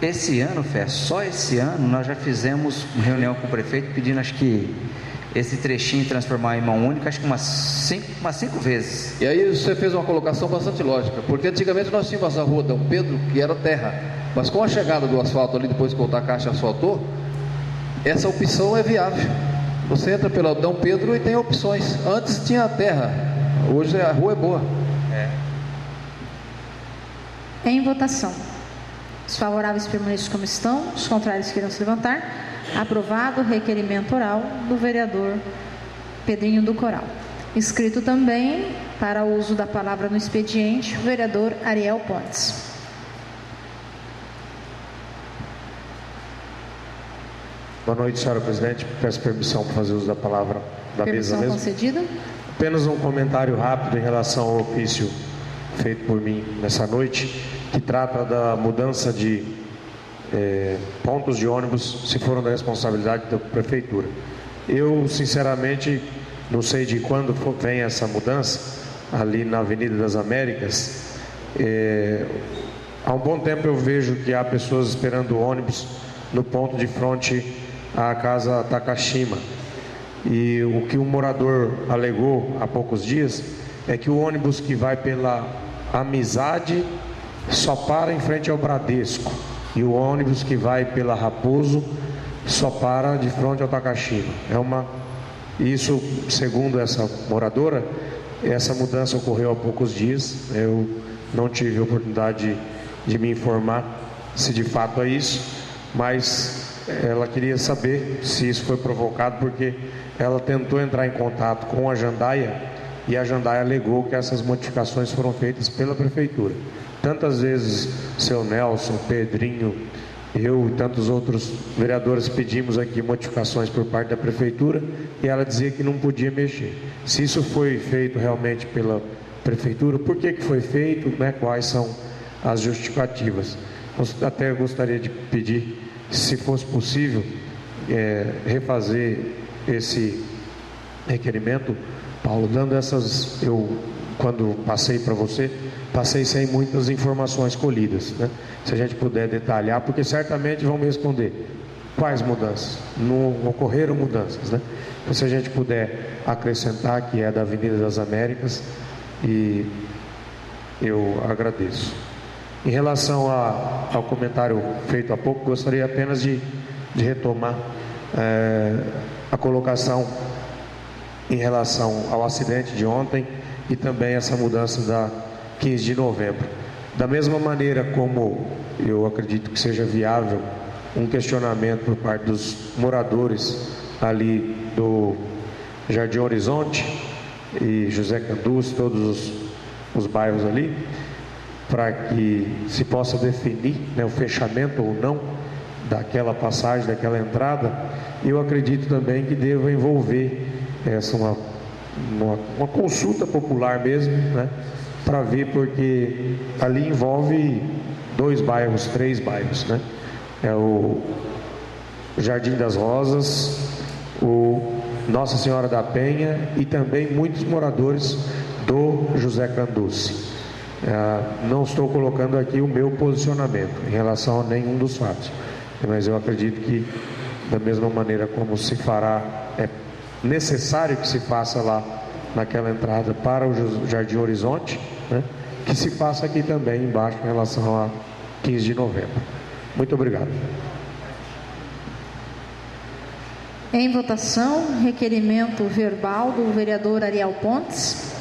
Esse ano, Fé, só esse ano nós já fizemos uma reunião com o prefeito pedindo, acho que esse trechinho transformar em mão única, acho que umas 5 vezes. E aí você fez uma colocação bastante lógica, porque antigamente nós tínhamos a rua Dom Pedro, que era terra, mas com a chegada do asfalto ali, depois que o Takashi asfaltou, essa opção é viável. Você entra pela Dom Pedro e tem opções. Antes tinha a terra, hoje a rua é boa. Em votação. Os favoráveis permaneçam como estão, os contrários queiram se levantar. Aprovado o requerimento oral do vereador Pedrinho do Coral. Inscrito também para o uso da palavra no expediente, o vereador Ariel Pontes. Boa noite, senhora presidente. Peço permissão para fazer uso da palavra da mesa mesmo. Concedida. Apenas um comentário rápido em relação ao ofício feito por mim nessa noite, que trata da mudança de pontos de ônibus, se foram da responsabilidade da prefeitura. Eu, sinceramente, não sei de quando vem essa mudança, ali na Avenida das Américas. Há um bom tempo eu vejo que há pessoas esperando ônibus no ponto de frente à casa Takashima. E o que o morador alegou há poucos dias é que o ônibus que vai pela Amizade só para em frente ao Bradesco, e o ônibus que vai pela Raposo só para de frente ao Takashima. Isso, segundo essa moradora, essa mudança ocorreu há poucos dias. Eu não tive a oportunidade de me informar se de fato é isso, mas ela queria saber se isso foi provocado, porque ela tentou entrar em contato com a Jandaia e a Jandaia alegou que essas modificações foram feitas pela prefeitura. Tantas vezes seu Nelson, Pedrinho, eu e tantos outros vereadores pedimos aqui modificações por parte da prefeitura e ela dizia que não podia mexer. Se isso foi feito realmente pela prefeitura, por que foi feito, né? Quais são as justificativas? Até gostaria de pedir, se fosse possível, refazer esse requerimento, Paulo, dando essas... Quando passei para você, passei sem muitas informações colhidas, né? Se a gente puder detalhar, porque certamente vão me responder quais mudanças, não ocorreram mudanças, né? Então, se a gente puder acrescentar que é da Avenida das Américas, e eu agradeço. Em relação ao comentário feito há pouco, gostaria apenas de retomar a colocação em relação ao acidente de ontem e também essa mudança da 15 de novembro. Da mesma maneira como eu acredito que seja viável um questionamento por parte dos moradores ali do Jardim Horizonte e José Canduz, todos os bairros ali, para que se possa definir, né, o fechamento ou não daquela passagem, daquela entrada, eu acredito também que deva envolver uma consulta popular mesmo, né, para ver, porque ali envolve 2 bairros, 3 bairros, né? É o Jardim das Rosas, o Nossa Senhora da Penha e também muitos moradores do José Canduce. Não estou colocando aqui o meu posicionamento em relação a nenhum dos fatos, mas eu acredito que da mesma maneira como se fará, é necessário que se faça lá naquela entrada para o Jardim Horizonte, né, que se faça aqui também embaixo em relação a 15 de novembro. Muito obrigado. Em votação, requerimento verbal do vereador Ariel Pontes.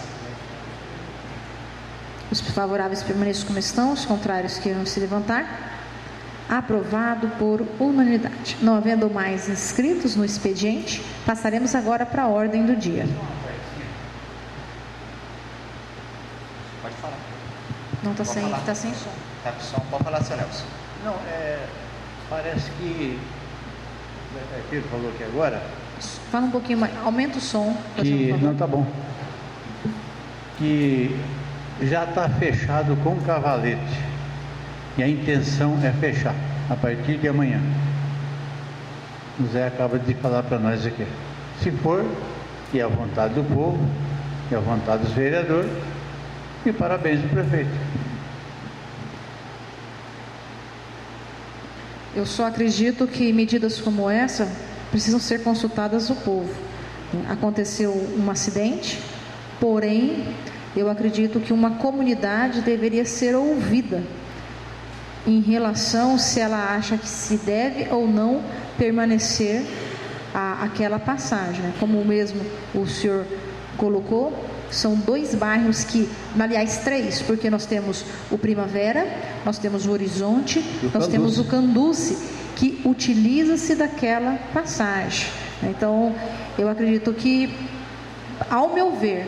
Os favoráveis permaneçam como estão, os contrários queiram se levantar. Aprovado por unanimidade. Não havendo mais inscritos no expediente, passaremos agora para a ordem do dia. Pode falar. Não está sem som. Está com som, pode falar, seu Nelson. Não, parece que ele falou aqui agora Fala um pouquinho mais, aumenta o som. que não está bom. que já está fechado com cavalete. E a intenção é fechar a partir de amanhã. O Zé acaba de falar para nós aqui. Se for, e a vontade do povo, e a vontade dos vereadores, e parabéns ao prefeito. Eu só acredito que medidas como essa precisam ser consultadas ao povo. Aconteceu um acidente, porém, eu acredito que uma comunidade deveria ser ouvida em relação se ela acha que se deve ou não permanecer aquela passagem. Como mesmo o senhor colocou, são 2 bairros que, aliás 3, porque nós temos o Primavera, nós temos o Horizonte, nós temos o Canduce, que utiliza-se daquela passagem. Então, eu acredito que, ao meu ver,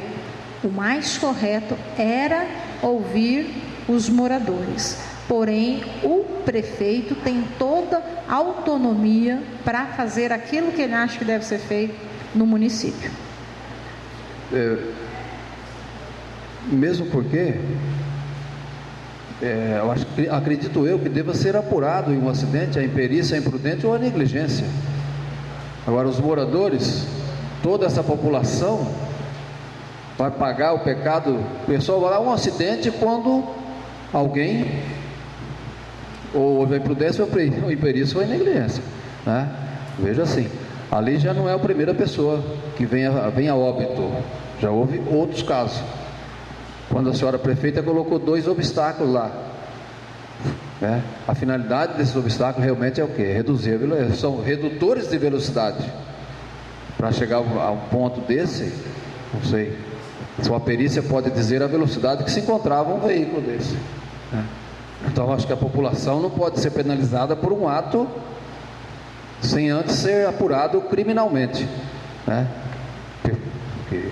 o mais correto era ouvir os moradores. Porém, o prefeito tem toda a autonomia para fazer aquilo que ele acha que deve ser feito no município. Mesmo porque, acredito eu que deva ser apurado em um acidente a imperícia, a imprudência ou a negligência. Agora, os moradores, toda essa população vai pagar o pecado. O pessoal vai lá, um acidente quando alguém ou houve a imprudência ou a imperícia ou a negligência, né? Veja assim, ali já não é a primeira pessoa que vem a óbito, já houve outros casos. Quando a senhora prefeita colocou 2 obstáculos lá, né? A finalidade desses obstáculos realmente é o quê? Reduzir a velocidade. São redutores de velocidade. Para chegar a um ponto desse, não sei, sua perícia pode dizer a velocidade que se encontrava um veículo desse, né? Então acho que a população não pode ser penalizada por um ato sem antes ser apurado criminalmente, né? Porque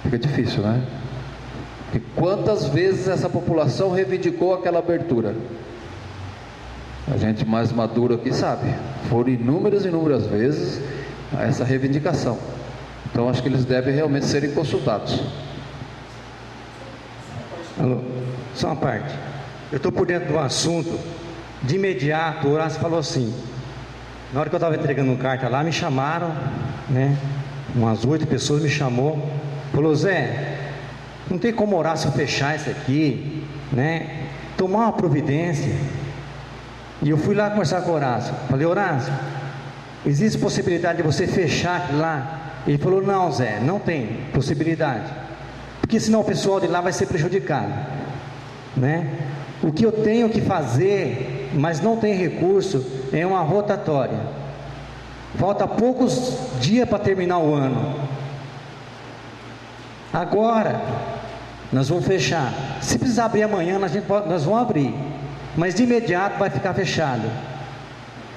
fica difícil, né? E quantas vezes essa população reivindicou aquela abertura? A gente mais maduro aqui sabe, foram inúmeras vezes essa reivindicação. Então acho que eles devem realmente serem consultados. Alô, só uma parte. Eu estou por dentro do assunto. De imediato, o Horácio falou assim, na hora que eu estava entregando carta lá, me chamaram, né? Umas 8 pessoas me chamou, falou: Zé, não tem como o Horácio fechar isso aqui, né? Tomar uma providência. E eu fui lá conversar com o Horácio. Falei: Horácio, existe possibilidade de você fechar aquilo lá? Ele falou: não, Zé, não tem possibilidade, porque senão o pessoal de lá vai ser prejudicado, né? O que eu tenho que fazer, mas não tem recurso, é uma rotatória. Falta poucos dias para terminar o ano. Agora nós vamos fechar. Se precisar abrir amanhã, nós vamos abrir, mas de imediato vai ficar fechado.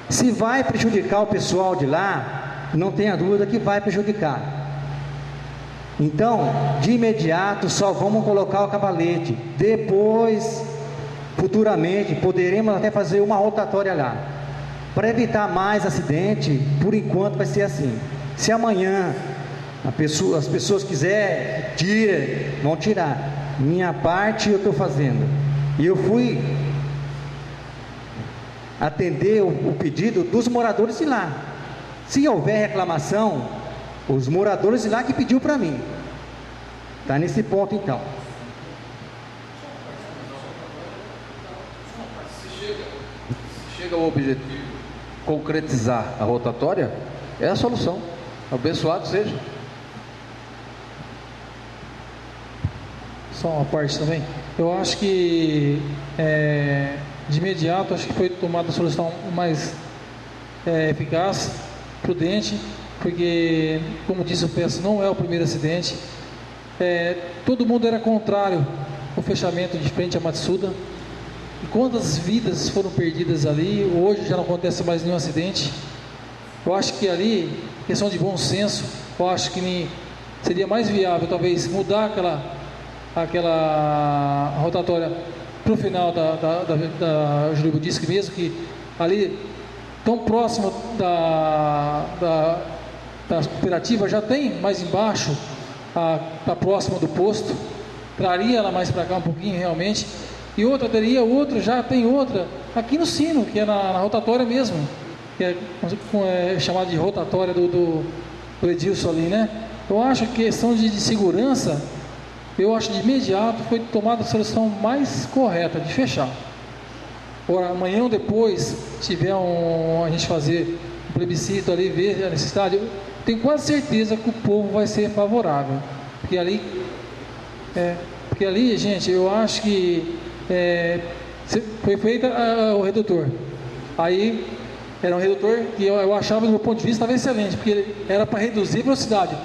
Se vai prejudicar o pessoal de lá, não tenha dúvida que vai prejudicar. Então, de imediato, só vamos colocar o cavalete. Depois, futuramente, poderemos até fazer uma rotatória lá, para evitar mais acidente. Por enquanto vai ser assim. Se amanhã as pessoas quiserem, vão tirar. Minha parte eu estou fazendo. E eu fui atender o pedido dos moradores de lá. Se houver reclamação, os moradores de lá que pediu para mim. Está nesse ponto então. Se chega ao objetivo, concretizar a rotatória, é a solução. Abençoado seja. Só uma parte também. Eu acho que de imediato, acho que foi tomada a solução mais eficaz, prudente, porque, como disse o Peço, não é o primeiro acidente. Todo mundo era contrário ao fechamento de frente a Matsuda. E quantas vidas foram perdidas ali? Hoje já não acontece mais nenhum acidente. Eu acho que ali, questão de bom senso, eu acho que seria mais viável talvez mudar aquela rotatória para o final da Júlio Budisque, mesmo que ali tão próximo da cooperativa já tem mais embaixo, está próximo do posto, traria ela mais para cá um pouquinho realmente, e outra teria outra, já tem outra aqui no Sino, que é na rotatória mesmo, que é chamada de rotatória do Edilson ali, né? Eu acho que questão de segurança, eu acho de imediato foi tomada a solução mais correta de fechar. Ora, amanhã ou depois, se tiver a gente fazer um plebiscito ali, ver a necessidade, eu tenho quase certeza que o povo vai ser favorável. Porque ali, gente, eu acho que foi feito o redutor. Aí era um redutor que eu achava, do meu ponto de vista, estava excelente, porque ele era para reduzir a velocidade,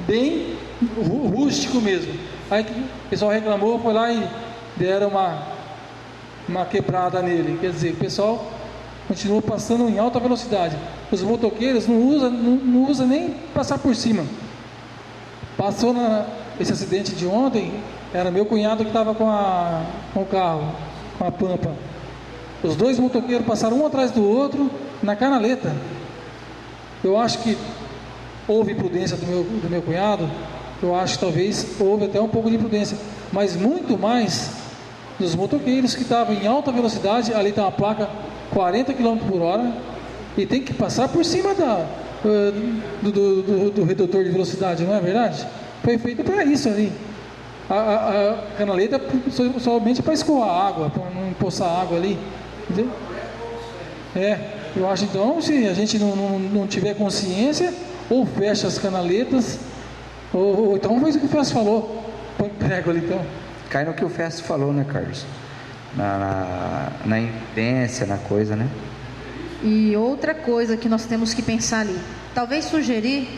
bem rústico mesmo. Aí o pessoal reclamou, foi lá e deram uma quebrada nele. Quer dizer, o pessoal continua passando em alta velocidade. Os motoqueiros não usa nem passar por cima. Passou esse acidente de ontem, era meu cunhado que estava com o carro, com a Pampa. Os dois motoqueiros passaram um atrás do outro na canaleta. Eu acho que houve imprudência do meu cunhado. Eu acho que talvez houve até um pouco de imprudência, mas muito mais dos motoqueiros que estavam em alta velocidade. Ali tem uma placa 40 km por hora e tem que passar por cima do redutor de velocidade, não é verdade? Foi feito para isso ali. A canaleta somente para escoar água, para não empoçar água ali, entendeu? Eu acho então, se a gente não tiver consciência, ou fecha as canaletas, ou então faz o que o Festo falou, põe prego ali então. Cai no que o Festo falou, né, Carlos? Na evidência, na coisa, né? E outra coisa que nós temos que pensar ali, talvez sugerir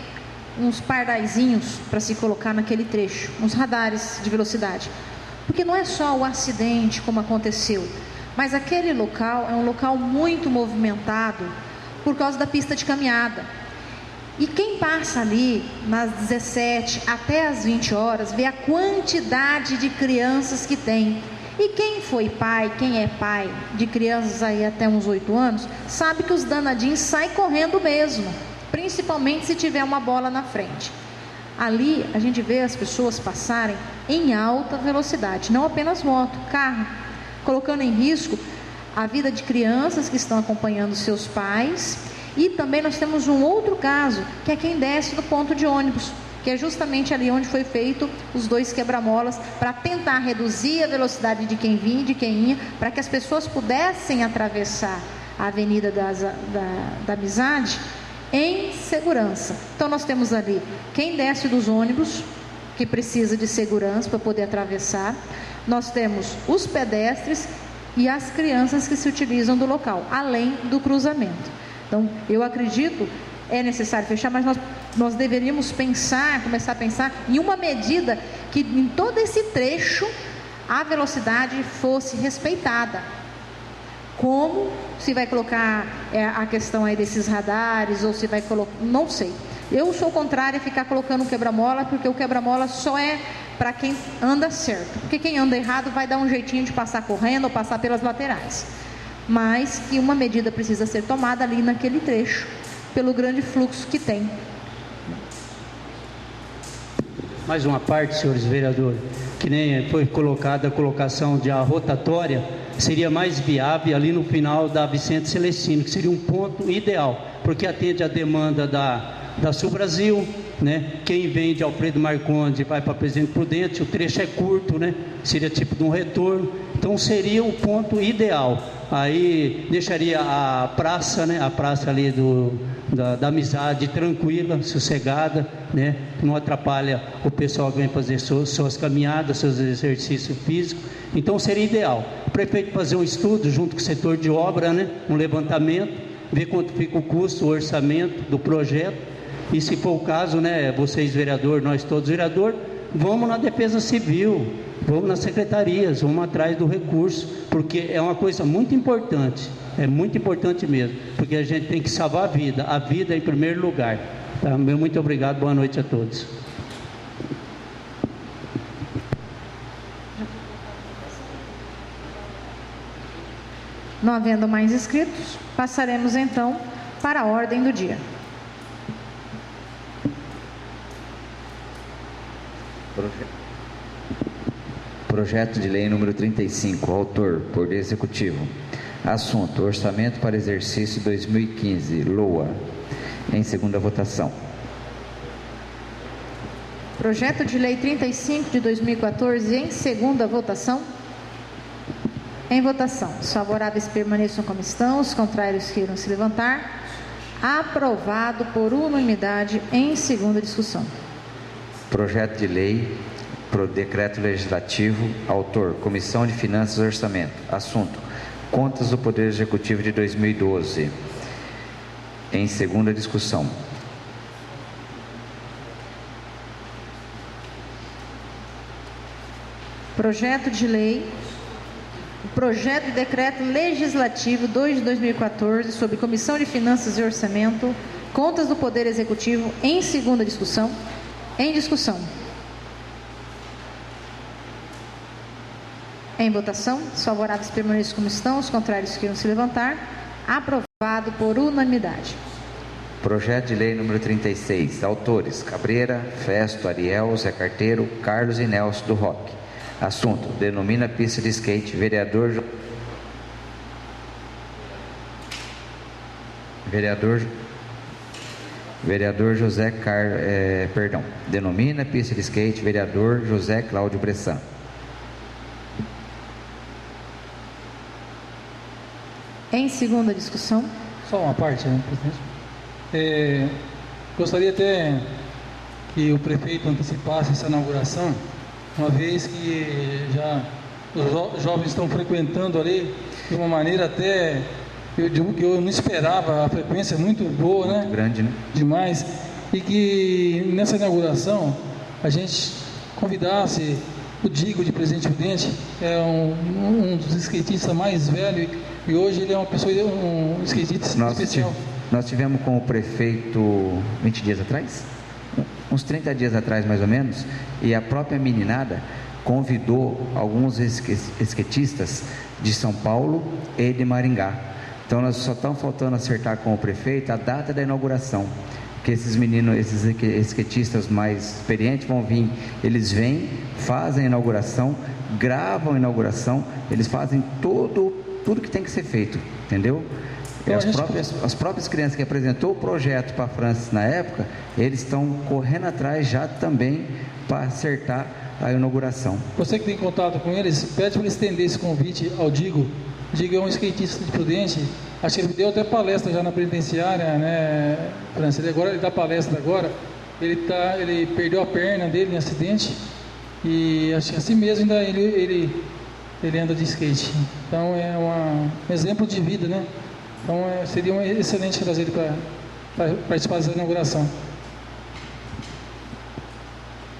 uns pardaizinhos para se colocar naquele trecho, uns radares de velocidade, porque não é só o acidente como aconteceu, mas aquele local é um local muito movimentado por causa da pista de caminhada. E quem passa ali nas 17 até as 20 horas vê a quantidade de crianças que tem. E quem foi pai, quem é pai de crianças aí até uns 8 anos, sabe que os danadinhos saem correndo mesmo, principalmente se tiver uma bola na frente. Ali a gente vê as pessoas passarem em alta velocidade, não apenas moto, carro, colocando em risco a vida de crianças que estão acompanhando seus pais. E também nós temos um outro caso, que é quem desce do ponto de ônibus, que é justamente ali onde foi feito os 2 quebra-molas, para tentar reduzir a velocidade de quem vinha e de quem ia, para que as pessoas pudessem atravessar a Avenida da Amizade em segurança. Então nós temos ali quem desce dos ônibus, que precisa de segurança para poder atravessar. Nós temos os pedestres e as crianças que se utilizam do local, além do cruzamento. Então, eu acredito, é necessário fechar, mas nós deveríamos começar a pensar em uma medida que em todo esse trecho a velocidade fosse respeitada. Como se vai colocar a questão aí desses radares, ou se vai colocar, não sei. Eu sou contrária a ficar colocando um quebra-mola, porque o quebra-mola só é para quem anda certo. Porque quem anda errado vai dar um jeitinho de passar correndo ou passar pelas laterais. Mas que uma medida precisa ser tomada ali naquele trecho, pelo grande fluxo que tem. Mais uma parte, senhores vereadores, que nem foi colocada a colocação de a rotatória, seria mais viável ali no final da Vicente Celestino, que seria um ponto ideal, porque atende a demanda da Sul Brasil, né? Quem vem de Alfredo Marconde vai para Presidente Prudente, o trecho é curto, né? Seria tipo de um retorno, então seria o ponto ideal. Aí deixaria a praça, né? A praça ali da Amizade tranquila, sossegada, né? Não atrapalha o pessoal que vem fazer suas caminhadas, seus exercícios físicos. Então seria ideal o prefeito fazer um estudo junto com o setor de obra, né? Um levantamento, ver quanto fica o custo, o orçamento do projeto. E se for o caso, né, vocês vereadores, nós todos vereadores, vamos na Defesa Civil, vamos nas secretarias, vamos atrás do recurso, porque é uma coisa muito importante, é muito importante mesmo, porque a gente tem que salvar a vida em primeiro lugar. Tá? Muito obrigado, boa noite a todos. Não havendo mais inscritos, passaremos então para a ordem do dia. Projeto de lei número 35, autor, Poder Executivo. Assunto, orçamento para exercício 2015, LOA. Em segunda votação. Projeto de lei 35 de 2014 em segunda votação. Em votação. Os favoráveis permaneçam como estão, os contrários queiram se levantar. Aprovado por unanimidade em segunda discussão. Projeto de lei pro decreto legislativo, autor, Comissão de Finanças e Orçamento. Assunto, contas do Poder Executivo de 2012. Em segunda discussão. Projeto de lei, projeto de decreto legislativo 2 de 2014 sobre Comissão de Finanças e Orçamento, contas do Poder Executivo em segunda discussão. Em discussão. Em votação, os favoráveis permaneçam como estão, os contrários queiram se levantar. Aprovado por unanimidade. Projeto de lei número 36, autores, Cabreira, Festo, Ariel, Zé Carteiro, Carlos e Nelson do Roque. Assunto, denomina pista de skate, vereador José denomina pista de skate, vereador José Cláudio Bressan. Em segunda discussão. Só uma parte, né, presidente? Gostaria até que o prefeito antecipasse essa inauguração, uma vez que já os jovens estão frequentando ali de uma maneira até, eu digo que eu não esperava, a frequência é muito boa, né? Grande, né? Demais. E que nessa inauguração a gente convidasse o Digo de Presidente Prudente, é um dos skatistas mais velhos, e hoje ele é uma pessoa, um skatista especial. Nós tivemos com o prefeito 20 dias atrás? Uns 30 dias atrás, mais ou menos, e a própria meninada convidou alguns skatistas de São Paulo e de Maringá. Então, nós só estamos faltando acertar com o prefeito a data da inauguração, que esses meninos, esses skatistas mais experientes vão vir, eles vêm, fazem a inauguração, gravam a inauguração, eles fazem tudo que tem que ser feito, entendeu? Então, As próprias crianças que apresentou o projeto para a Francis na época, eles estão correndo atrás já também para acertar a inauguração. Você que tem contato com eles, pede para ele estender esse convite ao Digo. Digo é um skatista de Prudente, acho que ele deu até palestra já na penitenciária, né, Francis? Ele dá palestra agora, ele perdeu a perna dele em acidente, e acho que assim mesmo ainda ele anda de skate. Então é um exemplo de vida, né? Então seria excelente trazer ele para participar dessa inauguração.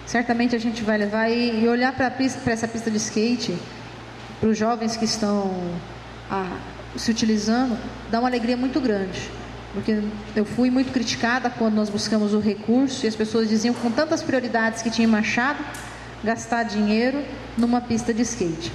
Certamente a gente vai levar e olhar para essa pista de skate, para os jovens que estão se utilizando, dá uma alegria muito grande. Porque eu fui muito criticada quando nós buscamos o recurso e as pessoas diziam, com tantas prioridades que tinha em Machado, gastar dinheiro numa pista de skate.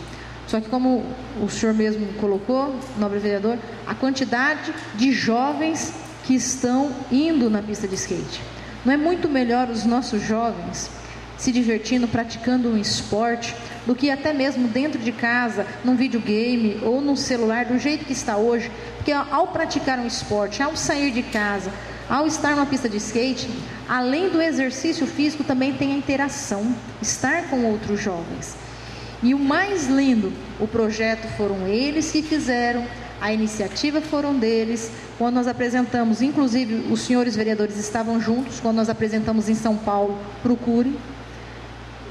Só que, como o senhor mesmo colocou, nobre vereador, a quantidade de jovens que estão indo na pista de skate. Não é muito melhor os nossos jovens se divertindo, praticando um esporte, do que até mesmo dentro de casa, num videogame ou num celular, do jeito que está hoje? Porque ao praticar um esporte, ao sair de casa, ao estar numa pista de skate, além do exercício físico, também tem a interação, estar com outros jovens. E o mais lindo, o projeto foram eles que fizeram, a iniciativa foram deles. Quando nós apresentamos, inclusive os senhores vereadores estavam juntos, quando nós apresentamos em São Paulo, procure.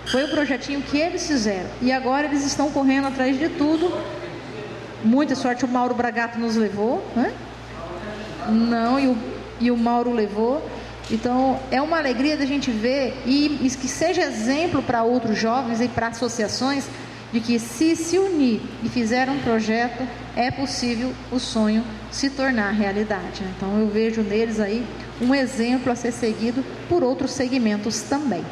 Foi o projetinho que eles fizeram. E agora eles estão correndo atrás de tudo. Muita sorte, o Mauro Bragato nos levou, né? Não, e o Mauro levou. Então, é uma alegria da gente ver e que seja exemplo para outros jovens e para associações de que se unir e fizer um projeto, é possível o sonho se tornar realidade. Então, eu vejo neles aí um exemplo a ser seguido por outros segmentos também.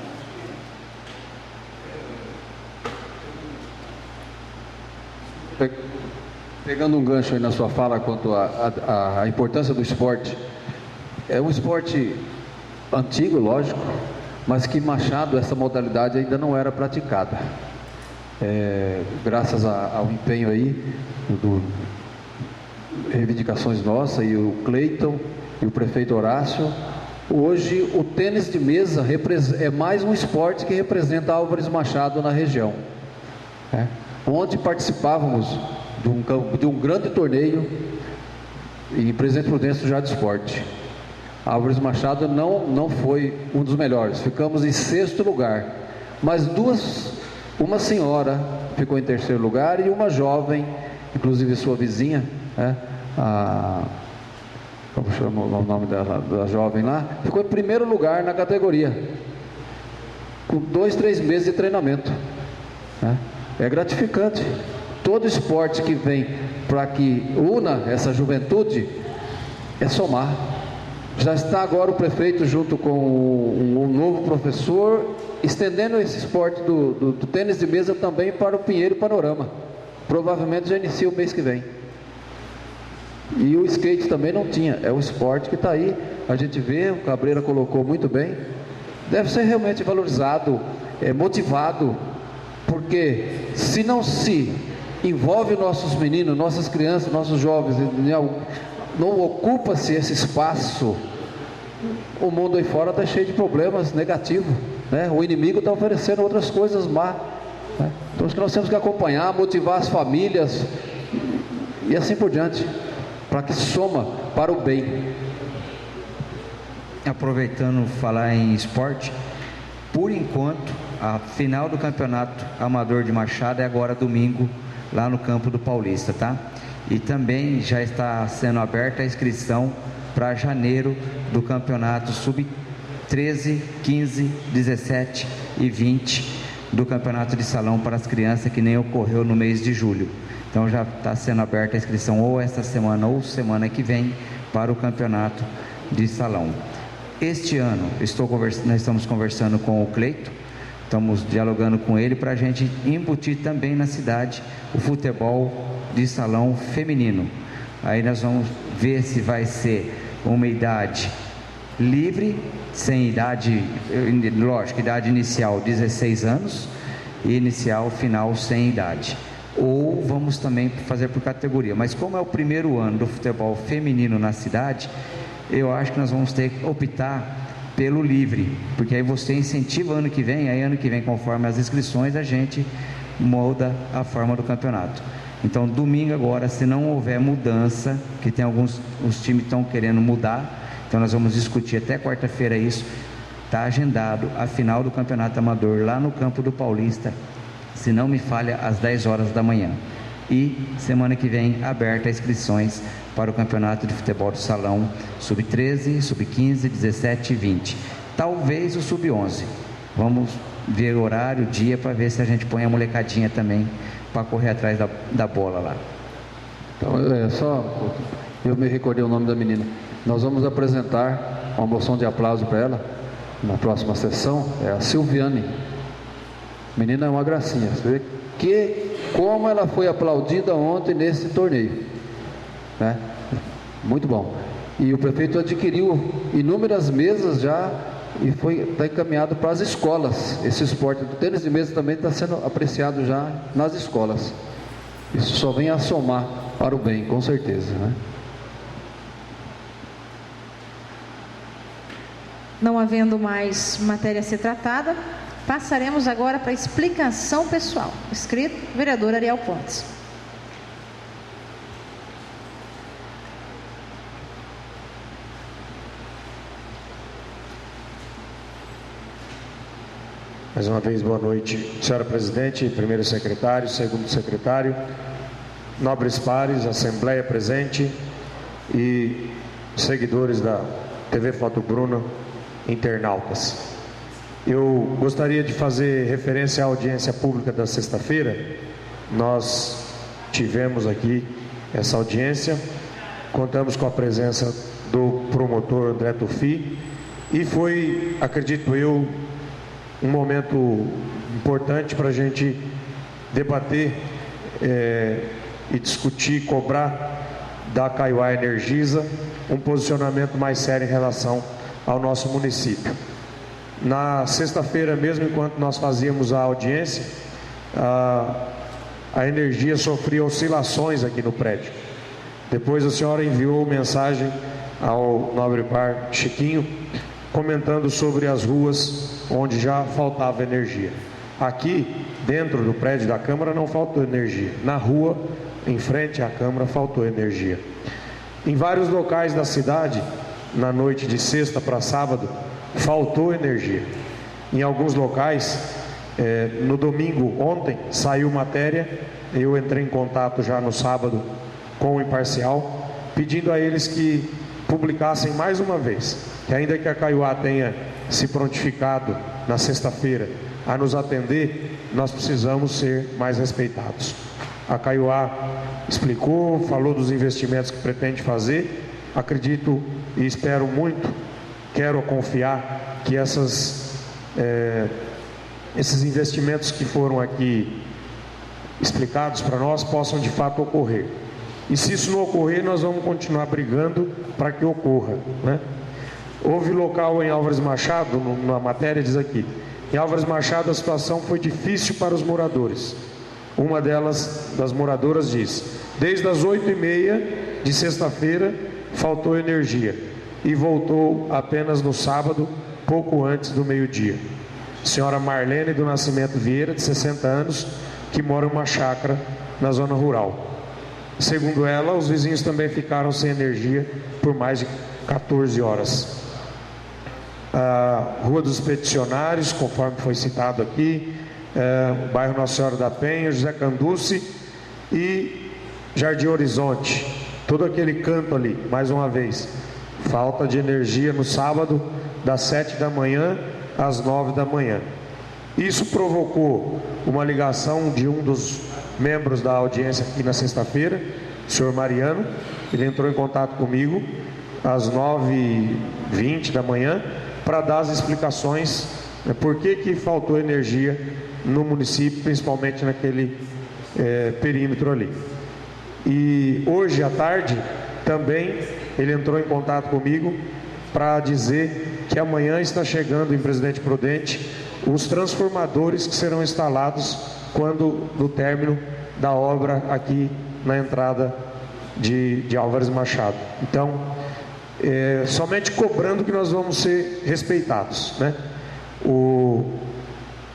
Pegando um gancho aí na sua fala quanto à importância do esporte, é um esporte antigo, lógico, mas que em Machado essa modalidade ainda não era praticada. graças ao empenho aí, reivindicações nossas, e o Cleiton e o prefeito Horácio, hoje o tênis de mesa é mais um esporte que representa Álvares Machado na região. Ontem participávamos de um grande torneio em Presidente Prudente do Jardim Esporte. Álvares Machado não foi um dos melhores, ficamos em 6º lugar, mas uma senhora ficou em 3º lugar e uma jovem, inclusive sua vizinha, como chama o nome da jovem lá, ficou em 1º lugar na categoria, com 2-3 meses de treinamento. É gratificante. Todo esporte que vem para que una essa juventude é somar. Já está agora o prefeito junto com um novo professor estendendo esse esporte do tênis de mesa também para o Pinheiro Panorama. Provavelmente já inicia o mês que vem. E o skate também não tinha, é um esporte que está aí, a gente vê, o Cabreira colocou muito bem, deve ser realmente valorizado, motivado, porque se não se envolve nossos meninos, nossas crianças, nossos jovens, não ocupa-se esse espaço, o mundo aí fora está cheio de problemas negativos, o inimigo está oferecendo outras coisas má, então acho que nós temos que acompanhar, motivar as famílias e assim por diante, para que soma para o bem. Aproveitando falar em esporte, por enquanto a final do campeonato amador de Machado é agora domingo, lá no campo do Paulista, tá? E também já está sendo aberta a inscrição para janeiro do campeonato sub-13, 15, 17 e 20 do campeonato de salão para as crianças, que nem ocorreu no mês de julho. Então já está sendo aberta a inscrição ou esta semana ou semana que vem para o campeonato de salão. Este ano nós estamos conversando com o Cleito, estamos dialogando com ele para a gente embutir também na cidade o futebol de salão feminino. Aí nós vamos ver se vai ser uma idade livre, sem idade, lógico, idade inicial 16 anos e inicial final sem idade. Ou vamos também fazer por categoria, mas como é o primeiro ano do futebol feminino na cidade, eu acho que nós vamos ter que optar pelo livre, porque aí você incentiva ano que vem, conforme as inscrições, a gente molda a forma do campeonato. Então domingo agora, se não houver mudança, que tem os times estão querendo mudar, então nós vamos discutir até quarta-feira isso, está agendado a final do campeonato amador lá no campo do Paulista, se não me falha, às 10 horas da manhã. E semana que vem aberta as inscrições para o campeonato de futebol de salão sub-13, sub-15, 17 e 20. Talvez o sub-11. Vamos ver o horário, o dia, para ver se a gente põe a molecadinha também para correr atrás da bola lá. Então, eu me recordei o nome da menina. Nós vamos apresentar uma moção de aplauso para ela na próxima sessão, é a Silviane. Menina é uma gracinha, você vê como ela foi aplaudida ontem nesse torneio, muito bom. E o prefeito adquiriu inúmeras mesas já e está encaminhado para as escolas. Esse esporte do tênis de mesa também está sendo apreciado já nas escolas. Isso só vem a somar para o bem, com certeza, Não havendo mais matéria a ser tratada, passaremos agora para a explicação pessoal. Escrito, vereador Ariel Pontes. Mais uma vez, boa noite, senhora presidente, primeiro secretário, segundo secretário, nobres pares, assembleia presente e seguidores da TV Foto Bruna, internautas. Eu gostaria de fazer referência à audiência pública da sexta-feira. Nós tivemos aqui essa audiência, contamos com a presença do promotor André Tufi e foi, acredito eu, um momento importante para a gente debater e discutir, cobrar da Kaiowá Energisa um posicionamento mais sério em relação ao nosso município. Na sexta-feira mesmo, enquanto nós fazíamos a audiência, a energia sofria oscilações aqui no prédio. Depois a senhora enviou mensagem ao nobre par Chiquinho, comentando sobre as ruas onde já faltava energia. Aqui, dentro do prédio da Câmara, não faltou energia. Na rua, em frente à Câmara, faltou energia. Em vários locais da cidade, na noite de sexta para sábado, faltou energia. Em alguns locais, no domingo, ontem, saiu matéria, eu entrei em contato já no sábado com o Imparcial, pedindo a eles que publicassem mais uma vez, que ainda que a Caiuá tenha se prontificado na sexta-feira a nos atender, nós precisamos ser mais respeitados. A Caiuá explicou, falou dos investimentos que pretende fazer. Acredito e espero muito, quero confiar que esses investimentos que foram aqui explicados para nós possam de fato ocorrer. E se isso não ocorrer, nós vamos continuar brigando para que ocorra, né? Houve local em Álvares Machado, na matéria diz aqui, em Álvares Machado a situação foi difícil para os moradores. Uma das moradoras diz: desde as 8h30 de sexta-feira faltou energia e voltou apenas no sábado, pouco antes do meio-dia. Senhora Marlene do Nascimento Vieira, de 60 anos, que mora em uma chácara na zona rural. Segundo ela, os vizinhos também ficaram sem energia por mais de 14 horas. A Rua dos Peticionários, conforme foi citado aqui, o bairro Nossa Senhora da Penha, José Canduce e Jardim Horizonte, todo aquele canto ali, mais uma vez, falta de energia no sábado, das 7 da manhã às 9 da manhã. Isso provocou uma ligação de um dos membros da audiência aqui na sexta-feira, o senhor Mariano. Ele entrou em contato comigo às 9h20 da manhã para dar as explicações, por que faltou energia no município, principalmente naquele perímetro ali. E hoje à tarde também ele entrou em contato comigo para dizer que amanhã está chegando em Presidente Prudente os transformadores que serão instalados quando do término da obra aqui na entrada de Álvares Machado. Então, somente cobrando que nós vamos ser respeitados, né? O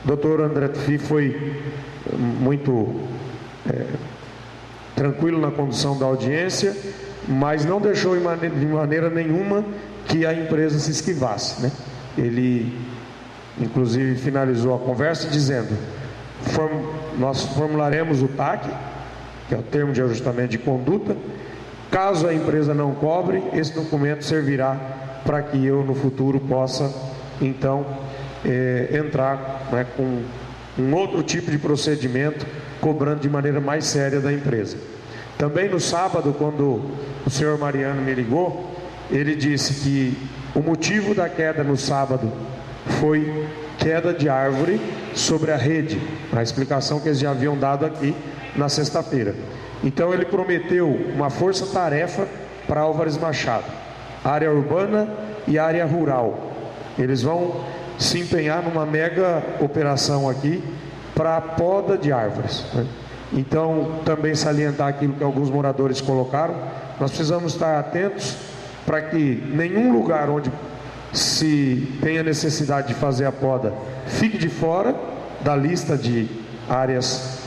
doutor André Tufi foi muito tranquilo na condução da audiência, mas não deixou de maneira nenhuma que a empresa se esquivasse, né? Ele, inclusive, finalizou a conversa dizendo: nós formularemos o TAC, que é o termo de ajustamento de conduta. Caso a empresa não cobre, esse documento servirá para que eu no futuro possa então entrar, né, com um outro tipo de procedimento, cobrando de maneira mais séria da empresa. Também no sábado, quando o senhor Mariano me ligou, ele disse que o motivo da queda no sábado foi queda de árvore sobre a rede, a explicação que eles já haviam dado aqui na sexta-feira. Então ele prometeu uma força-tarefa para Álvares Machado, área urbana e área rural. Eles vão se empenhar numa mega operação aqui para a poda de árvores, né? Então, também salientar aquilo que alguns moradores colocaram, nós precisamos estar atentos para que nenhum lugar onde se tenha necessidade de fazer a poda fique de fora da lista de áreas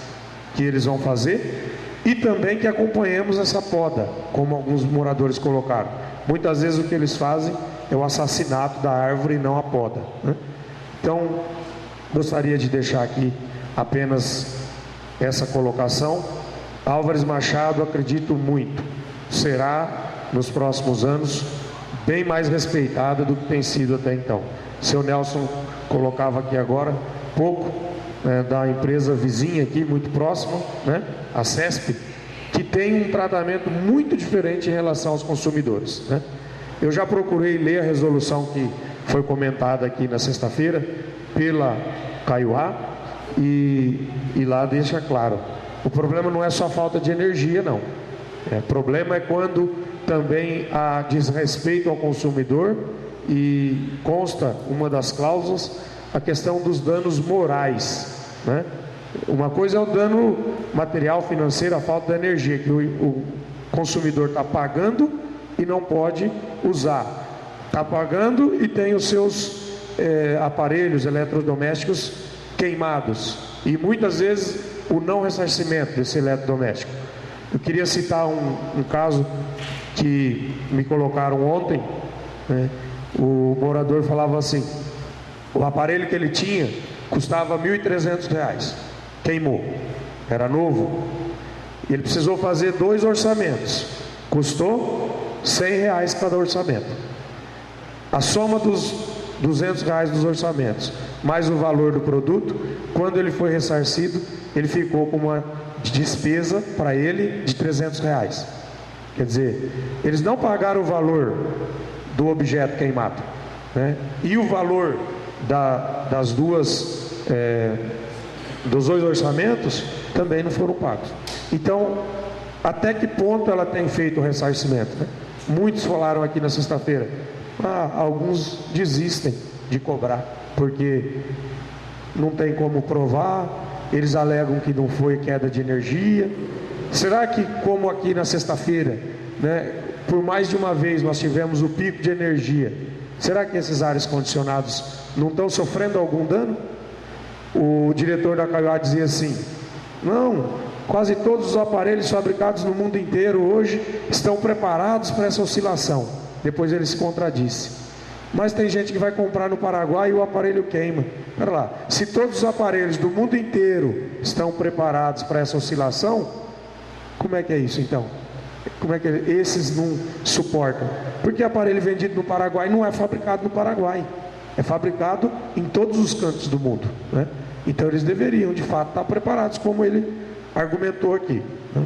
que eles vão fazer, e também que acompanhemos essa poda, como alguns moradores colocaram. Muitas vezes o que eles fazem é o assassinato da árvore e não a poda, né? Então, gostaria de deixar aqui apenas essa colocação. Álvares Machado, acredito muito, será nos próximos anos bem mais respeitada do que tem sido até então. O seu Nelson colocava aqui agora pouco da empresa vizinha aqui, muito próxima, né, a CESP, que tem um tratamento muito diferente em relação aos consumidores, né? Eu já procurei ler a resolução que foi comentada aqui na sexta-feira pela Caiuá, e lá deixa claro, o problema não é só falta de energia, não. O problema é quando também há desrespeito ao consumidor, e consta uma das cláusulas a questão dos danos morais, né? Uma coisa é o dano material, financeiro, a falta de energia, que o consumidor está pagando e não pode usar. Está pagando e tem os seus aparelhos eletrodomésticos queimados. E muitas vezes o não ressarcimento desse eletrodoméstico. Eu queria citar um caso que me colocaram ontem, né? O morador falava assim: o aparelho que ele tinha custava R$ 1.300, queimou, era novo, e ele precisou fazer 2 orçamentos, custou R$ 100 cada orçamento. A soma dos R$ 200 dos orçamentos mais o valor do produto, quando ele foi ressarcido, ele ficou com uma despesa para ele de R$ 300. Quer dizer, eles não pagaram o valor do objeto queimado, né? E o valor dos 2 orçamentos também não foram pagos. Então, até que ponto ela tem feito o ressarcimento, né? Muitos falaram aqui na sexta-feira, alguns desistem de cobrar, porque não tem como provar, eles alegam que não foi queda de energia. Será que, como aqui na sexta-feira, né, por mais de uma vez nós tivemos o pico de energia, será que esses ares condicionados não estão sofrendo algum dano? O diretor da Kaiowá dizia assim: não, quase todos os aparelhos fabricados no mundo inteiro hoje estão preparados para essa oscilação. Depois ele se contradisse: mas tem gente que vai comprar no Paraguai e o aparelho queima. Espera lá, se todos os aparelhos do mundo inteiro estão preparados para essa oscilação, como é que é isso então? Como é que esses não suportam? Porque aparelho vendido no Paraguai não é fabricado no Paraguai, é fabricado em todos os cantos do mundo, né? Então eles deveriam de fato estar preparados, como ele argumentou aqui, né?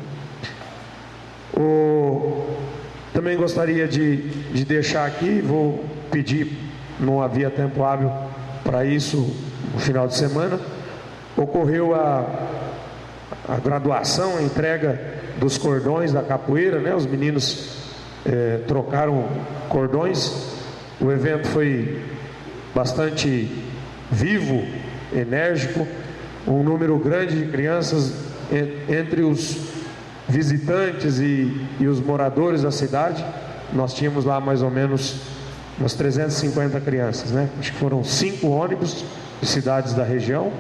Também gostaria de deixar aqui, vou pedir, não havia tempo hábil para isso no final de semana, ocorreu a graduação, a entrega dos cordões da capoeira, né? Os meninos trocaram cordões. O evento foi bastante vivo, enérgico, um número grande de crianças entre os visitantes e os moradores da cidade. Nós tínhamos lá mais ou menos umas 350 crianças, né? Acho que foram 5 ônibus de cidades da região,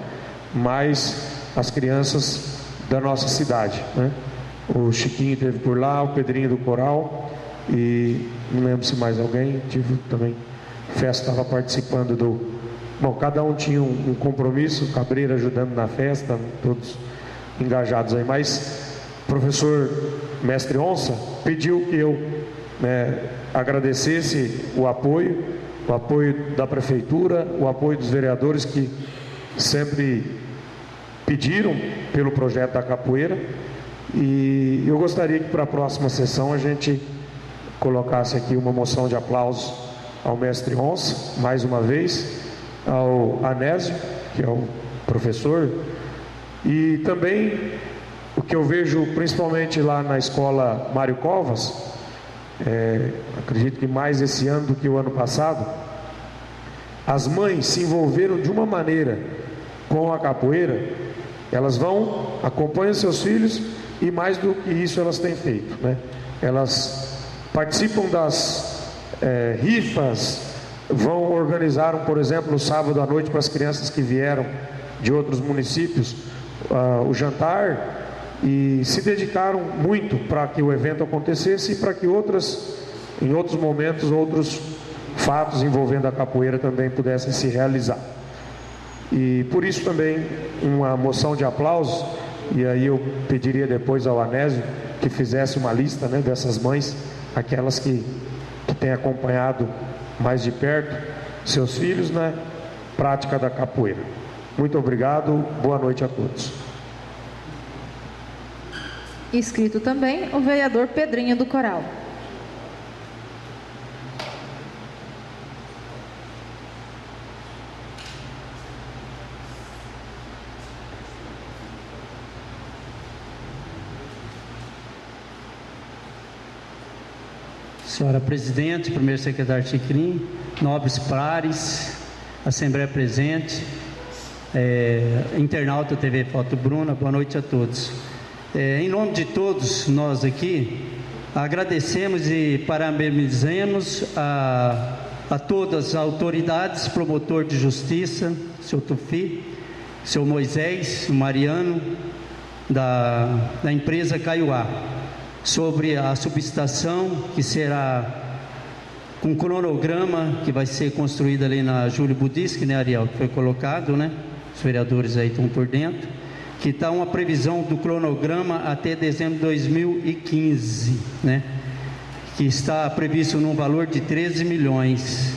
mais as crianças da nossa cidade, né? O Chiquinho esteve por lá, o Pedrinho do Coral, e não lembro se mais alguém, tive também, a festa estava participando bom, cada um tinha um compromisso, o Cabreira ajudando na festa, todos engajados aí, mas o professor Mestre Onça pediu que eu agradecesse o apoio da prefeitura, o apoio dos vereadores que sempre pediram pelo projeto da capoeira. E eu gostaria que para a próxima sessão a gente colocasse aqui uma moção de aplausos ao mestre Onça, mais uma vez, ao Anésio, que é o professor, e também o que eu vejo principalmente lá na escola Mário Covas, acredito que mais esse ano do que o ano passado, as mães se envolveram de uma maneira com a capoeira, elas vão, acompanham seus filhos, e mais do que isso elas têm feito, né? Elas participam das rifas, vão organizar, por exemplo, no sábado à noite para as crianças que vieram de outros municípios, o jantar, e se dedicaram muito para que o evento acontecesse e para que em outros momentos, outros fatos envolvendo a capoeira também pudessem se realizar. E por isso também uma moção de aplausos. E aí eu pediria depois ao Anésio que fizesse uma lista, né, dessas mães, aquelas que têm acompanhado mais de perto seus filhos na prática da capoeira. Muito obrigado, boa noite a todos. Inscrito também o vereador Pedrinho do Coral. Senhora Presidente, primeiro secretário Chiquim, nobres pares, Assembleia presente, internauta TV Foto Bruna, boa noite a todos. Em nome de todos nós aqui, agradecemos e parabenizamos a todas as autoridades, promotor de justiça, seu Tufi, seu Moisés, o Mariano, da empresa Caiuá, sobre a subestação que será com cronograma que vai ser construído ali na Júlio Budisque, né, Ariel, que foi colocado, né? Os vereadores aí estão por dentro, que está uma previsão do cronograma até dezembro de 2015, né? Que está previsto num valor de 13 milhões,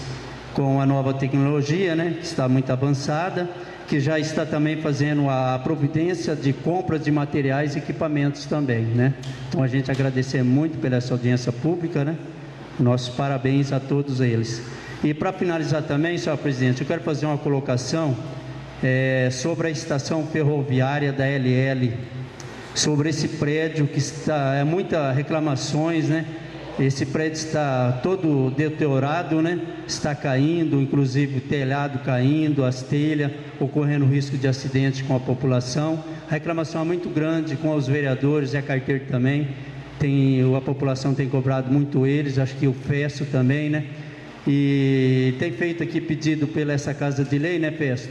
com a nova tecnologia, né? Que está muito avançada, que já está também fazendo a providência de compras de materiais e equipamentos também, né? Então a gente agradecer muito pela essa audiência pública, né? Nossos parabéns a todos eles. E para finalizar também, senhor presidente, eu quero fazer uma colocação sobre a estação ferroviária da LL, sobre esse prédio que está, muitas reclamações, né? Esse prédio está todo deteriorado, né? Está caindo, inclusive o telhado caindo, as telhas, ocorrendo risco de acidente com a população. A reclamação é muito grande com os vereadores e a carteira também. A população tem cobrado muito eles, acho que o Festo também, né? E tem feito aqui pedido pela essa Casa de Lei, né, Festo?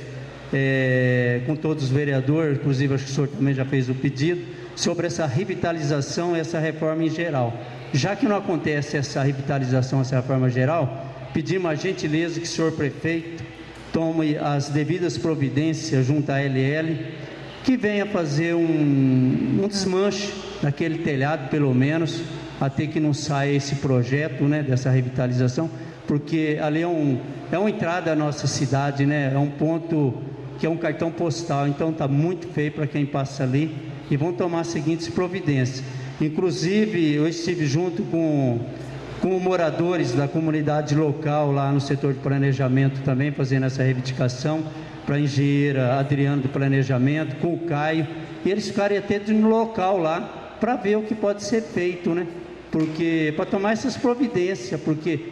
Com todos os vereadores, inclusive acho que o senhor também já fez o pedido, sobre essa revitalização, essa reforma em geral. Já que não acontece essa revitalização, essa reforma geral, pedimos a gentileza que o senhor prefeito tome as devidas providências junto à LL, que venha fazer um desmanche daquele telhado, pelo menos, até que não saia esse projeto, né, dessa revitalização, porque ali é uma entrada à nossa cidade, né, é um ponto que é um cartão postal, então está muito feio para quem passa ali, e vão tomar as seguintes providências. Inclusive, eu estive junto com moradores da comunidade local, lá no setor de planejamento também, fazendo essa reivindicação, para a engenheira Adriano do planejamento, com o Caio, e eles ficarem até no local lá, para ver o que pode ser feito, né? Porque, para tomar essas providências, porque,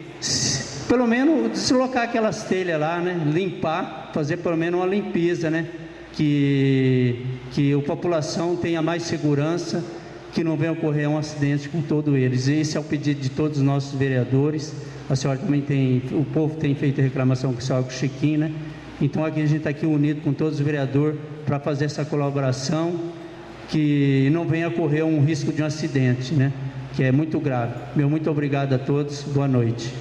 pelo menos, deslocar aquelas telhas lá, né? Limpar, fazer pelo menos uma limpeza, né? Que a população tenha mais segurança, que não venha ocorrer um acidente com todos eles. Esse é o pedido de todos os nossos vereadores. A senhora também o povo tem feito reclamação com o senhor Chiquinho, né? Então aqui a gente está aqui unido com todos os vereadores para fazer essa colaboração, que não venha ocorrer um risco de um acidente, né? Que é muito grave. Muito obrigado a todos, boa noite.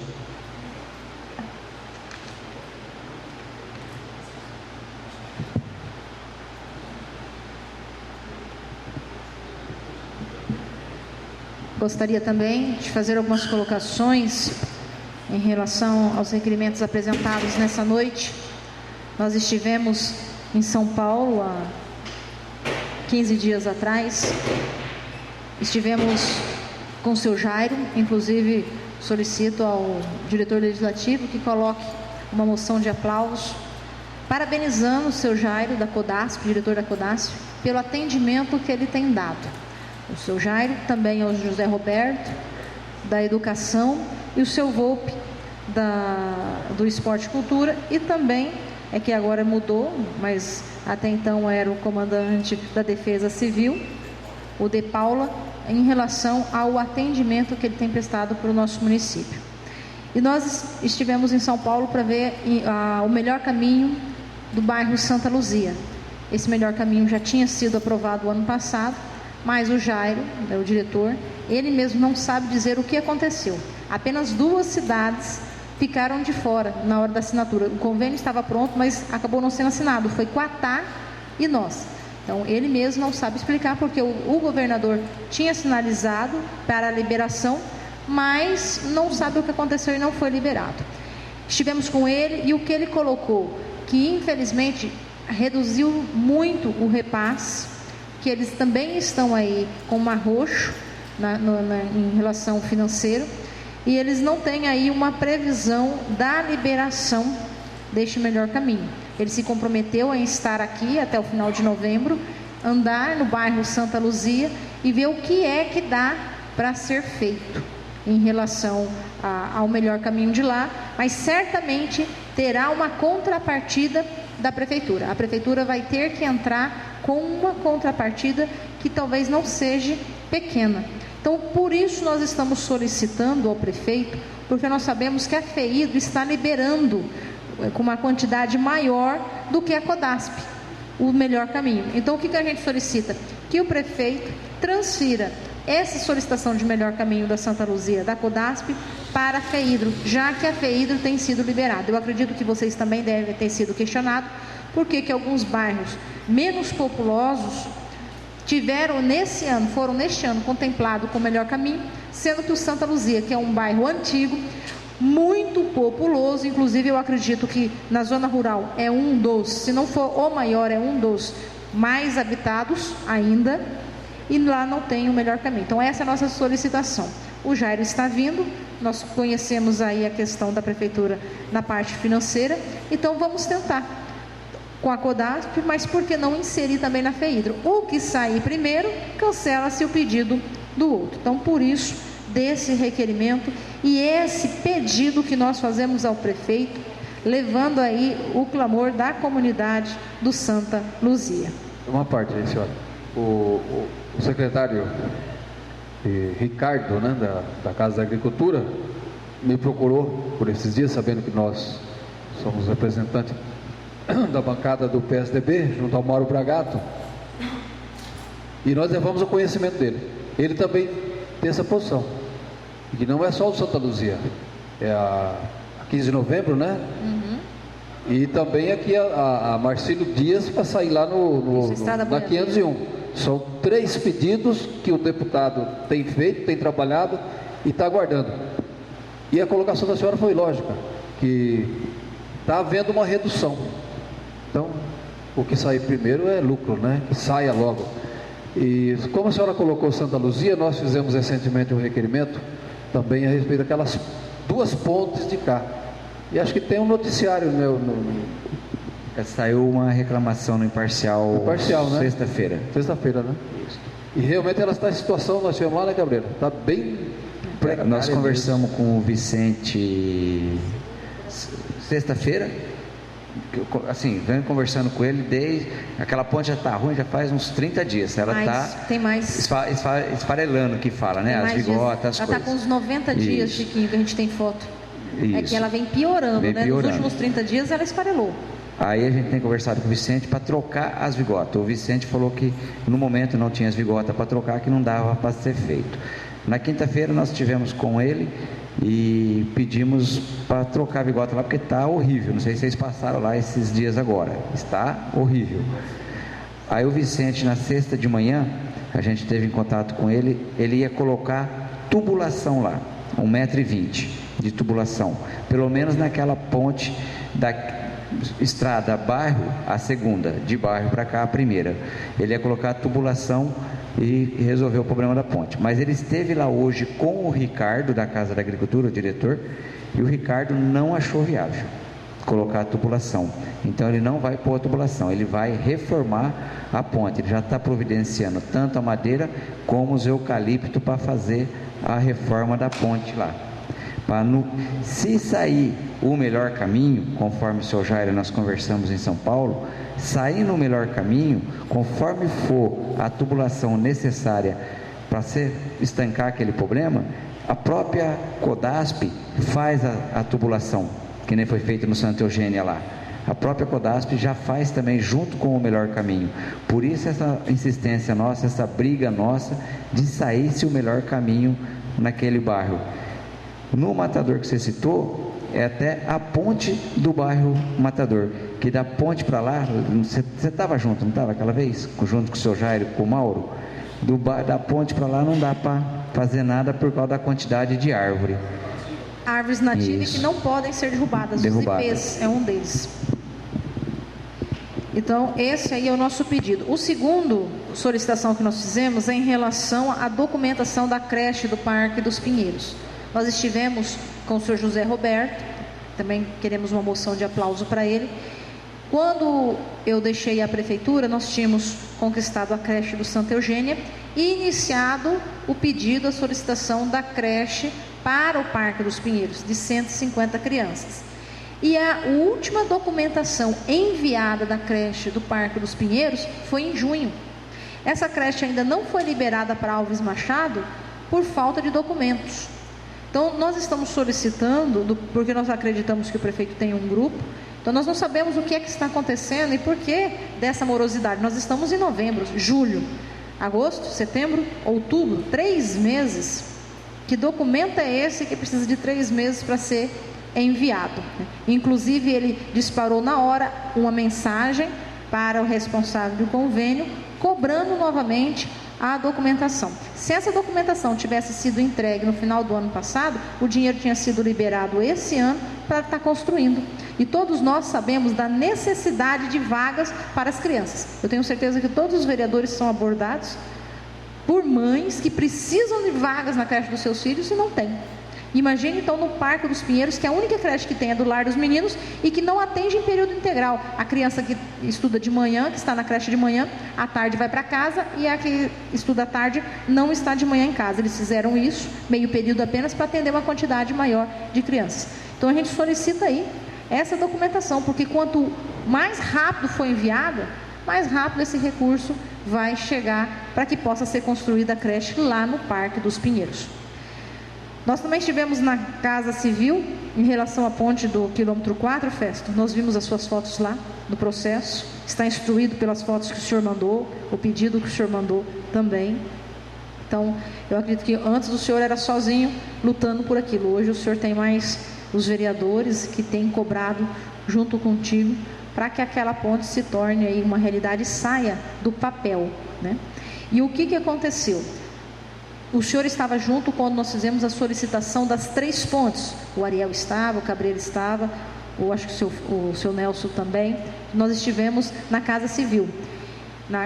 Gostaria também de fazer algumas colocações em relação aos requerimentos apresentados nessa noite. Nós estivemos em São Paulo há 15 dias atrás, estivemos com o seu Jairo, inclusive solicito ao diretor legislativo que coloque uma moção de aplauso, parabenizando o seu Jairo da Codasp, diretor da Codasp, pelo atendimento que ele tem dado. O seu Jairo, também ao José Roberto, da Educação, e o seu Volpe, do Esporte e Cultura, e também, é que agora mudou, mas até então era o comandante da Defesa Civil, o De Paula, em relação ao atendimento que ele tem prestado para o nosso município. E nós estivemos em São Paulo para ver o melhor caminho do bairro Santa Luzia. Esse melhor caminho já tinha sido aprovado o ano passado, mas o Jairo, o diretor, ele mesmo não sabe dizer o que aconteceu. Apenas 2 cidades ficaram de fora na hora da assinatura. O convênio estava pronto, mas acabou não sendo assinado. Foi Quatá e nós. Então, ele mesmo não sabe explicar, porque o governador tinha sinalizado para a liberação, mas não sabe o que aconteceu e não foi liberado. Estivemos com ele e o que ele colocou, que infelizmente reduziu muito o repasse, que eles também estão aí com mar roxo em relação financeira, e eles não têm aí uma previsão da liberação deste melhor caminho. Ele se comprometeu em estar aqui até o final de novembro, andar no bairro Santa Luzia e ver o que é que dá para ser feito em relação ao melhor caminho de lá, mas certamente terá uma contrapartida da Prefeitura. A Prefeitura vai ter que entrar com uma contrapartida que talvez não seja pequena. Então, por isso nós estamos solicitando ao prefeito, porque nós sabemos que a FEIDRO está liberando com uma quantidade maior do que a CODASP, o melhor caminho. Então, o que a gente solicita? Que o prefeito transfira essa solicitação de melhor caminho da Santa Luzia, da CODASP, para a FEIDRO, já que a FEIDRO tem sido liberada. Eu acredito que vocês também devem ter sido questionados por que alguns bairros menos populosos foram neste ano contemplados com o melhor caminho, sendo que o Santa Luzia, que é um bairro antigo, muito populoso, inclusive eu acredito que na zona rural é um dos, se não for o maior, é um dos mais habitados ainda, e lá não tem o melhor caminho. Então essa é a nossa solicitação. O Jairo está vindo, nós conhecemos aí a questão da Prefeitura na parte financeira, então vamos tentar com a CODASP, mas por que não inserir também na FEIDRO? O que sair primeiro, cancela-se o pedido do outro. Então, por isso, desse requerimento e esse pedido que nós fazemos ao prefeito, levando aí o clamor da comunidade do Santa Luzia. Uma parte aí, senhora. O secretário Ricardo, né, da Casa da Agricultura, me procurou por esses dias, sabendo que nós somos representantes da bancada do PSDB, junto ao Mauro Bragato, e nós levamos o conhecimento dele. Ele também tem essa posição, que não é só o Santa Luzia, é a 15 de novembro, né? Uhum. E também aqui a Marcílio Dias para sair lá na 501. São 3 pedidos que o deputado tem feito, tem trabalhado e está aguardando. E a colocação da senhora foi lógica, que está havendo uma redução. Então, o que sair primeiro é lucro, né? Que saia logo. E como a senhora colocou Santa Luzia, nós fizemos recentemente um requerimento também a respeito daquelas 2 pontes de cá. E acho que tem um noticiário Saiu uma reclamação no Imparcial, né? Sexta-feira, né? Isso. E realmente ela está em situação, nós tivemos lá, né, Gabriela? Está bem precária. Nós conversamos com o Vicente sexta-feira, assim, venho conversando com ele desde... Aquela ponte já está ruim, já faz uns 30 dias. Ela está... Tem mais... Esfarelando, que fala, né? As vigotas, as coisas. Ela está com uns 90 dias, Chiquinho, que a gente tem foto. Isso. É que ela vem piorando, né? Nos últimos 30 dias ela esfarelou. Aí a gente tem conversado com o Vicente para trocar as vigotas. O Vicente falou que no momento não tinha as vigotas para trocar, que não dava para ser feito. Na quinta-feira nós estivemos com ele e pedimos para trocar a vigota lá, porque está horrível. Não sei se vocês passaram lá esses dias agora. Está horrível. Aí o Vicente, na sexta de manhã, a gente teve em contato com ele, ele ia colocar tubulação lá, 1,20 m de tubulação, pelo menos naquela ponte da estrada bairro, a segunda, de bairro para cá a primeira. Ele ia colocar a tubulação e resolver o problema da ponte. Mas ele esteve lá hoje com o Ricardo da Casa da Agricultura, o diretor, e o Ricardo não achou viável colocar a tubulação. Então ele não vai pôr a tubulação, ele vai reformar a ponte. Ele já está providenciando tanto a madeira como os eucaliptos para fazer a reforma da ponte lá. Se sair o melhor caminho, conforme o senhor Jairo nós conversamos em São Paulo, sair no melhor caminho, conforme for a tubulação necessária para estancar aquele problema, a própria CODASP faz a tubulação, que nem foi feito no Santa Eugênia lá. A própria CODASP já faz também junto com o melhor caminho. Por isso essa insistência nossa, essa briga nossa de sair-se o melhor caminho naquele bairro. No Matador que você citou, é até a ponte do bairro Matador, que da ponte para lá, você estava junto, não estava aquela vez? Junto com o seu Jairo, com o Mauro? Da ponte para lá não dá para fazer nada por causa da quantidade de árvore. Árvores nativas que não podem ser derrubadas. Os ipês é um deles. Então, esse aí é o nosso pedido. O segundo solicitação que nós fizemos é em relação à documentação da creche do Parque dos Pinheiros. Nós estivemos com o senhor José Roberto, também queremos uma moção de aplauso para ele. Quando eu deixei a prefeitura, nós tínhamos conquistado a creche do Santa Eugênia e iniciado o pedido, a solicitação da creche para o Parque dos Pinheiros, de 150 crianças. E a última documentação enviada da creche do Parque dos Pinheiros foi em junho. Essa creche ainda não foi liberada para Alves Machado por falta de documentos. Então, nós estamos solicitando, porque nós acreditamos que o prefeito tem um grupo, então nós não sabemos o que é que está acontecendo e por que dessa morosidade. Nós estamos em novembro, julho, agosto, setembro, outubro, 3 meses. Que documento é esse que precisa de 3 meses para ser enviado? Inclusive, ele disparou na hora uma mensagem para o responsável do convênio, cobrando novamente a documentação. Se essa documentação tivesse sido entregue no final do ano passado, o dinheiro tinha sido liberado esse ano para estar construindo. E todos nós sabemos da necessidade de vagas para as crianças. Eu tenho certeza que todos os vereadores são abordados por mães que precisam de vagas na creche dos seus filhos e não tem. Imagine então no Parque dos Pinheiros, que é a única creche que tem é do Lar dos Meninos e que não atende em período integral. A criança que estuda de manhã, que está na creche de manhã, à tarde vai para casa, e a que estuda à tarde não está de manhã em casa. Eles fizeram isso, meio período apenas, para atender uma quantidade maior de crianças. Então a gente solicita aí essa documentação, porque quanto mais rápido for enviada, mais rápido esse recurso vai chegar para que possa ser construída a creche lá no Parque dos Pinheiros. Nós também estivemos na Casa Civil, em relação à ponte do quilômetro 4, Festo. Nós vimos as suas fotos lá, no processo. Está instruído pelas fotos que o senhor mandou, o pedido que o senhor mandou também. Então, eu acredito que antes o senhor era sozinho lutando por aquilo. Hoje o senhor tem mais os vereadores que têm cobrado junto contigo para que aquela ponte se torne aí uma realidade e saia do papel, né? E o que aconteceu? O senhor estava junto quando nós fizemos a solicitação das 3 pontes. O Ariel estava, o Cabreiro estava, acho que o seu Nelson também. Nós estivemos na Casa Civil,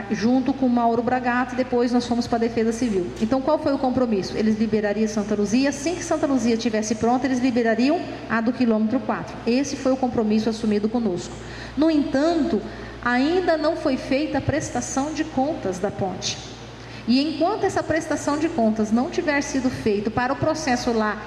junto com o Mauro Bragato, e depois nós fomos para a Defesa Civil. Então, qual foi o compromisso? Eles liberariam Santa Luzia, assim que Santa Luzia estivesse pronta, eles liberariam a do quilômetro 4. Esse foi o compromisso assumido conosco. No entanto, ainda não foi feita a prestação de contas da ponte. E enquanto essa prestação de contas não tiver sido feita para o processo lá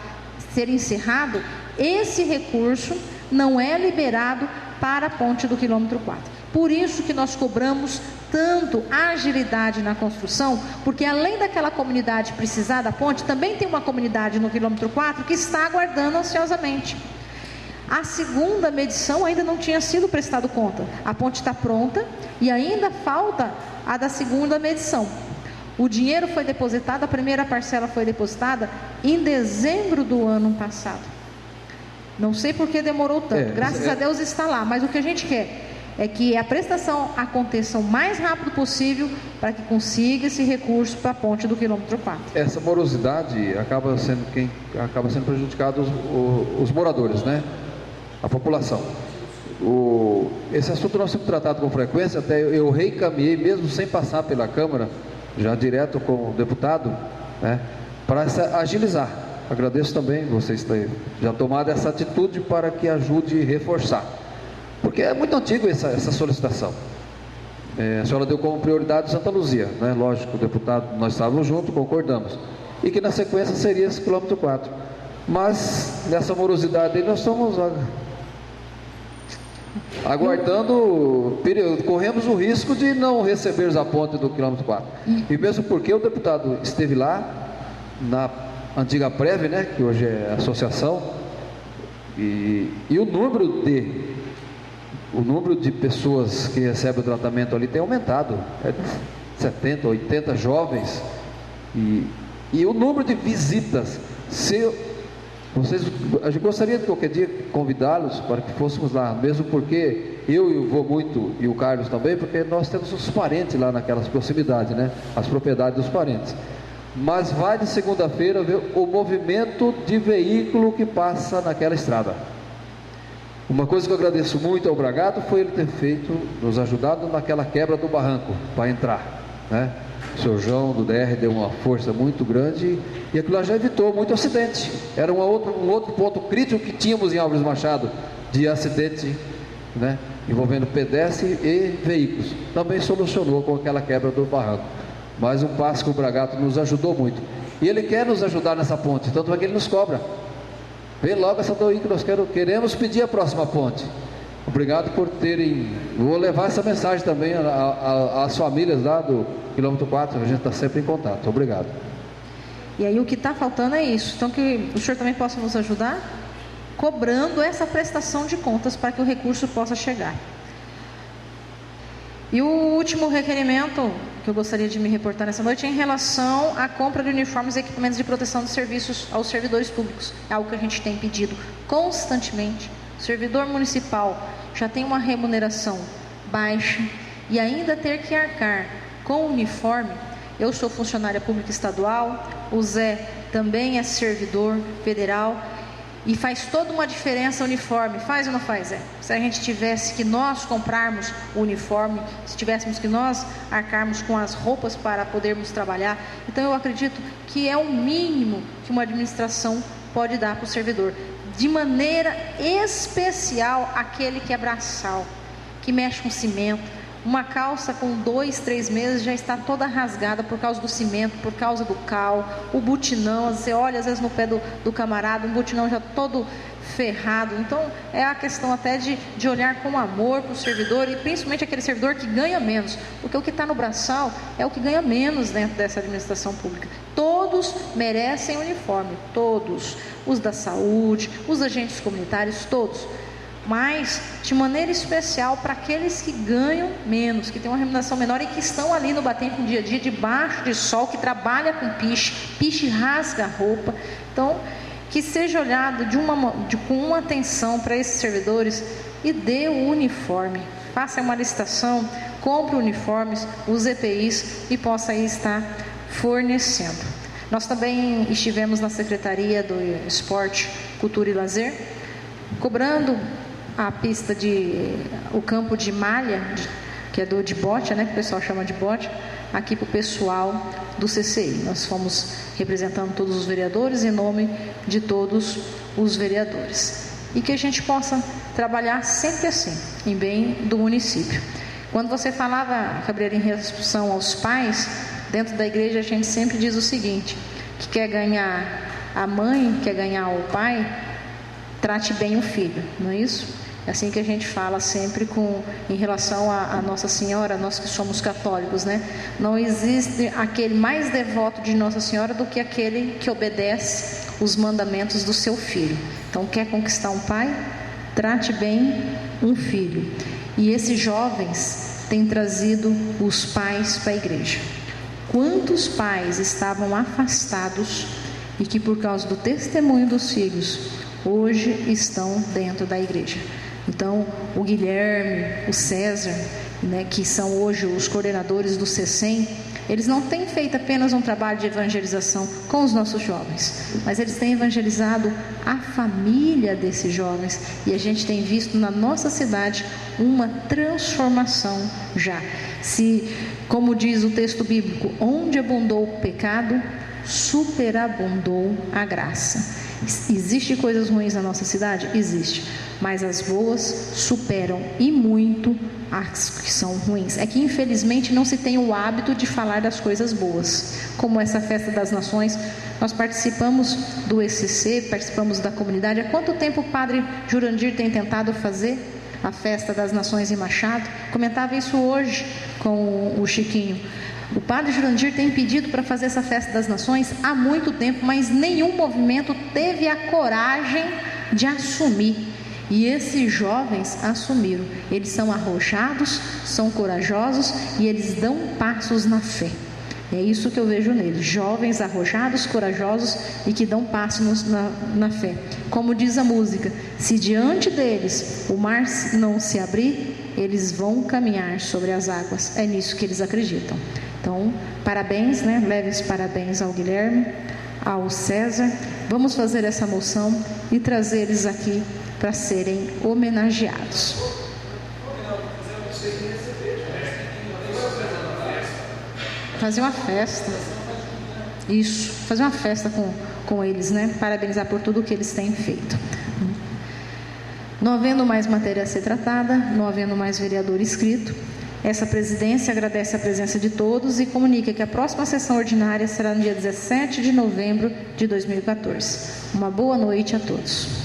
ser encerrado, esse recurso não é liberado para a ponte do quilômetro 4. Por isso que nós cobramos tanto agilidade na construção, porque além daquela comunidade precisar da ponte, também tem uma comunidade no quilômetro 4 que está aguardando ansiosamente. A segunda medição ainda não tinha sido prestado conta. A ponte está pronta e ainda falta a da segunda medição. O dinheiro foi depositado, a primeira parcela foi depositada em dezembro do ano passado. Não sei por que demorou tanto, graças a Deus está lá, mas o que a gente quer é que a prestação aconteça o mais rápido possível para que consiga esse recurso para a ponte do quilômetro 4. Essa morosidade acaba sendo prejudicado os moradores, né? A população. Esse assunto nós temos tratado com frequência, até eu reencaminhei, mesmo sem passar pela Câmara, já direto com o deputado, né, para agilizar. Agradeço também vocês terem já tomado essa atitude para que ajude a reforçar, porque é muito antigo essa solicitação. A senhora deu como prioridade Santa Luzia, né? Lógico, o deputado, nós estávamos juntos, concordamos, e que na sequência seria esse quilômetro 4, mas nessa morosidade aí nós estamos aguardando, corremos o risco de não receber a ponte do quilômetro 4. E mesmo porque o deputado esteve lá, na antiga Prev, né, que hoje é associação, e o número de pessoas que recebem o tratamento ali tem aumentado, 70, 80 jovens, e o número de visitas, a gente gostaria de qualquer dia convidá-los para que fôssemos lá, mesmo porque eu vou muito, e o Carlos também, porque nós temos os parentes lá naquelas proximidades, né? As propriedades dos parentes. Mas vai de segunda-feira ver o movimento de veículo que passa naquela estrada. Uma coisa que eu agradeço muito ao Bragato foi ele ter nos ajudado naquela quebra do barranco para entrar, né? O senhor João do DR deu uma força muito grande e aquilo lá já evitou muito acidente. Era um outro ponto crítico que tínhamos em Alves Machado de acidente, né, envolvendo pedestre e veículos. Também solucionou com aquela quebra do barranco. Mais um passo que o Bragato nos ajudou muito. E ele quer nos ajudar nessa ponte, tanto é que ele nos cobra. Vem logo essa daí que nós queremos pedir a próxima ponte. Obrigado por terem... Vou levar essa mensagem também às famílias lá do quilômetro 4, a gente está sempre em contato. Obrigado. E aí o que está faltando é isso. Então que o senhor também possa nos ajudar, cobrando essa prestação de contas para que o recurso possa chegar. E o último requerimento que eu gostaria de me reportar nessa noite é em relação à compra de uniformes e equipamentos de proteção de serviços aos servidores públicos. É algo que a gente tem pedido constantemente. O servidor municipal já tem uma remuneração baixa e ainda ter que arcar com o uniforme. Eu sou funcionária pública estadual, o Zé também é servidor federal. E faz toda uma diferença o uniforme, faz ou não faz, Zé? Se a gente tivesse que nós comprarmos o uniforme, se tivéssemos que nós arcarmos com as roupas para podermos trabalhar, então eu acredito que é o mínimo que uma administração pode dar para o servidor, de maneira especial aquele que é braçal, que mexe com cimento. Uma calça com 2, 3 meses já está toda rasgada por causa do cimento, por causa do cal, o butinão, você olha às vezes no pé do camarada, um butinão já todo ferrado. Então é a questão até de olhar com amor para o servidor, e principalmente aquele servidor que ganha menos, porque o que está no braçal é o que ganha menos dentro dessa administração pública. Todos merecem uniforme, todos, os da saúde, os agentes comunitários, todos. Mas de maneira especial para aqueles que ganham menos, que têm uma remuneração menor e que estão ali no batente no dia a dia, debaixo de sol, que trabalha com piche rasga a roupa. Então, que seja olhado com uma atenção para esses servidores e dê o uniforme. Faça uma licitação, compre uniformes, os EPIs e possa aí estar fornecendo. Nós também estivemos na Secretaria do Esporte, Cultura e Lazer, cobrando a pista o campo de malha, que é de bote, né, que o pessoal chama de bote, aqui para o pessoal do CCI. Nós fomos representando todos os vereadores em nome de todos os vereadores. E que a gente possa trabalhar sempre assim, em bem do município. Quando você falava, Cabreira, em relação aos pais, dentro da igreja a gente sempre diz o seguinte, que quer ganhar a mãe, quer ganhar o pai, trate bem o filho, não é isso? É assim que a gente fala sempre em relação a Nossa Senhora, nós que somos católicos, né? Não existe aquele mais devoto de Nossa Senhora do que aquele que obedece os mandamentos do seu filho. Então, quer conquistar um pai? Trate bem um filho. E esses jovens têm trazido os pais para a igreja. Quantos pais estavam afastados e que por causa do testemunho dos filhos hoje estão dentro da igreja? Então, o Guilherme, o César, né, que são hoje os coordenadores do CECEM, eles não têm feito apenas um trabalho de evangelização com os nossos jovens, mas eles têm evangelizado a família desses jovens, e a gente tem visto na nossa cidade uma transformação já. Se, como diz o texto bíblico, onde abundou o pecado, superabundou a graça. Existem coisas ruins na nossa cidade? Existe, mas as boas superam e muito as que são ruins. É que infelizmente não se tem o hábito de falar das coisas boas, como essa festa das nações. Nós participamos do ECC, participamos da comunidade. Há quanto tempo o padre Jurandir tem tentado fazer a festa das nações em Machado? Comentava isso hoje com o Chiquinho. O padre Jurandir tem pedido para fazer essa festa das nações há muito tempo, mas nenhum movimento teve a coragem de assumir. E esses jovens assumiram. Eles são arrojados, são corajosos e eles dão passos na fé. É isso que eu vejo neles, jovens arrojados, corajosos e que dão passos na fé. Como diz a música, se diante deles o mar não se abrir, eles vão caminhar sobre as águas. É nisso que eles acreditam. Então, parabéns, né? Leves parabéns ao Guilherme, ao César. Vamos fazer essa moção e trazer eles aqui para serem homenageados. Fazer uma festa. Isso, fazer uma festa com eles, né? Parabenizar por tudo que eles têm feito. Não havendo mais matéria a ser tratada, não havendo mais vereador inscrito, Essa presidência agradece a presença de todos e comunica que a próxima sessão ordinária será no dia 17 de novembro de 2014. Uma boa noite a todos.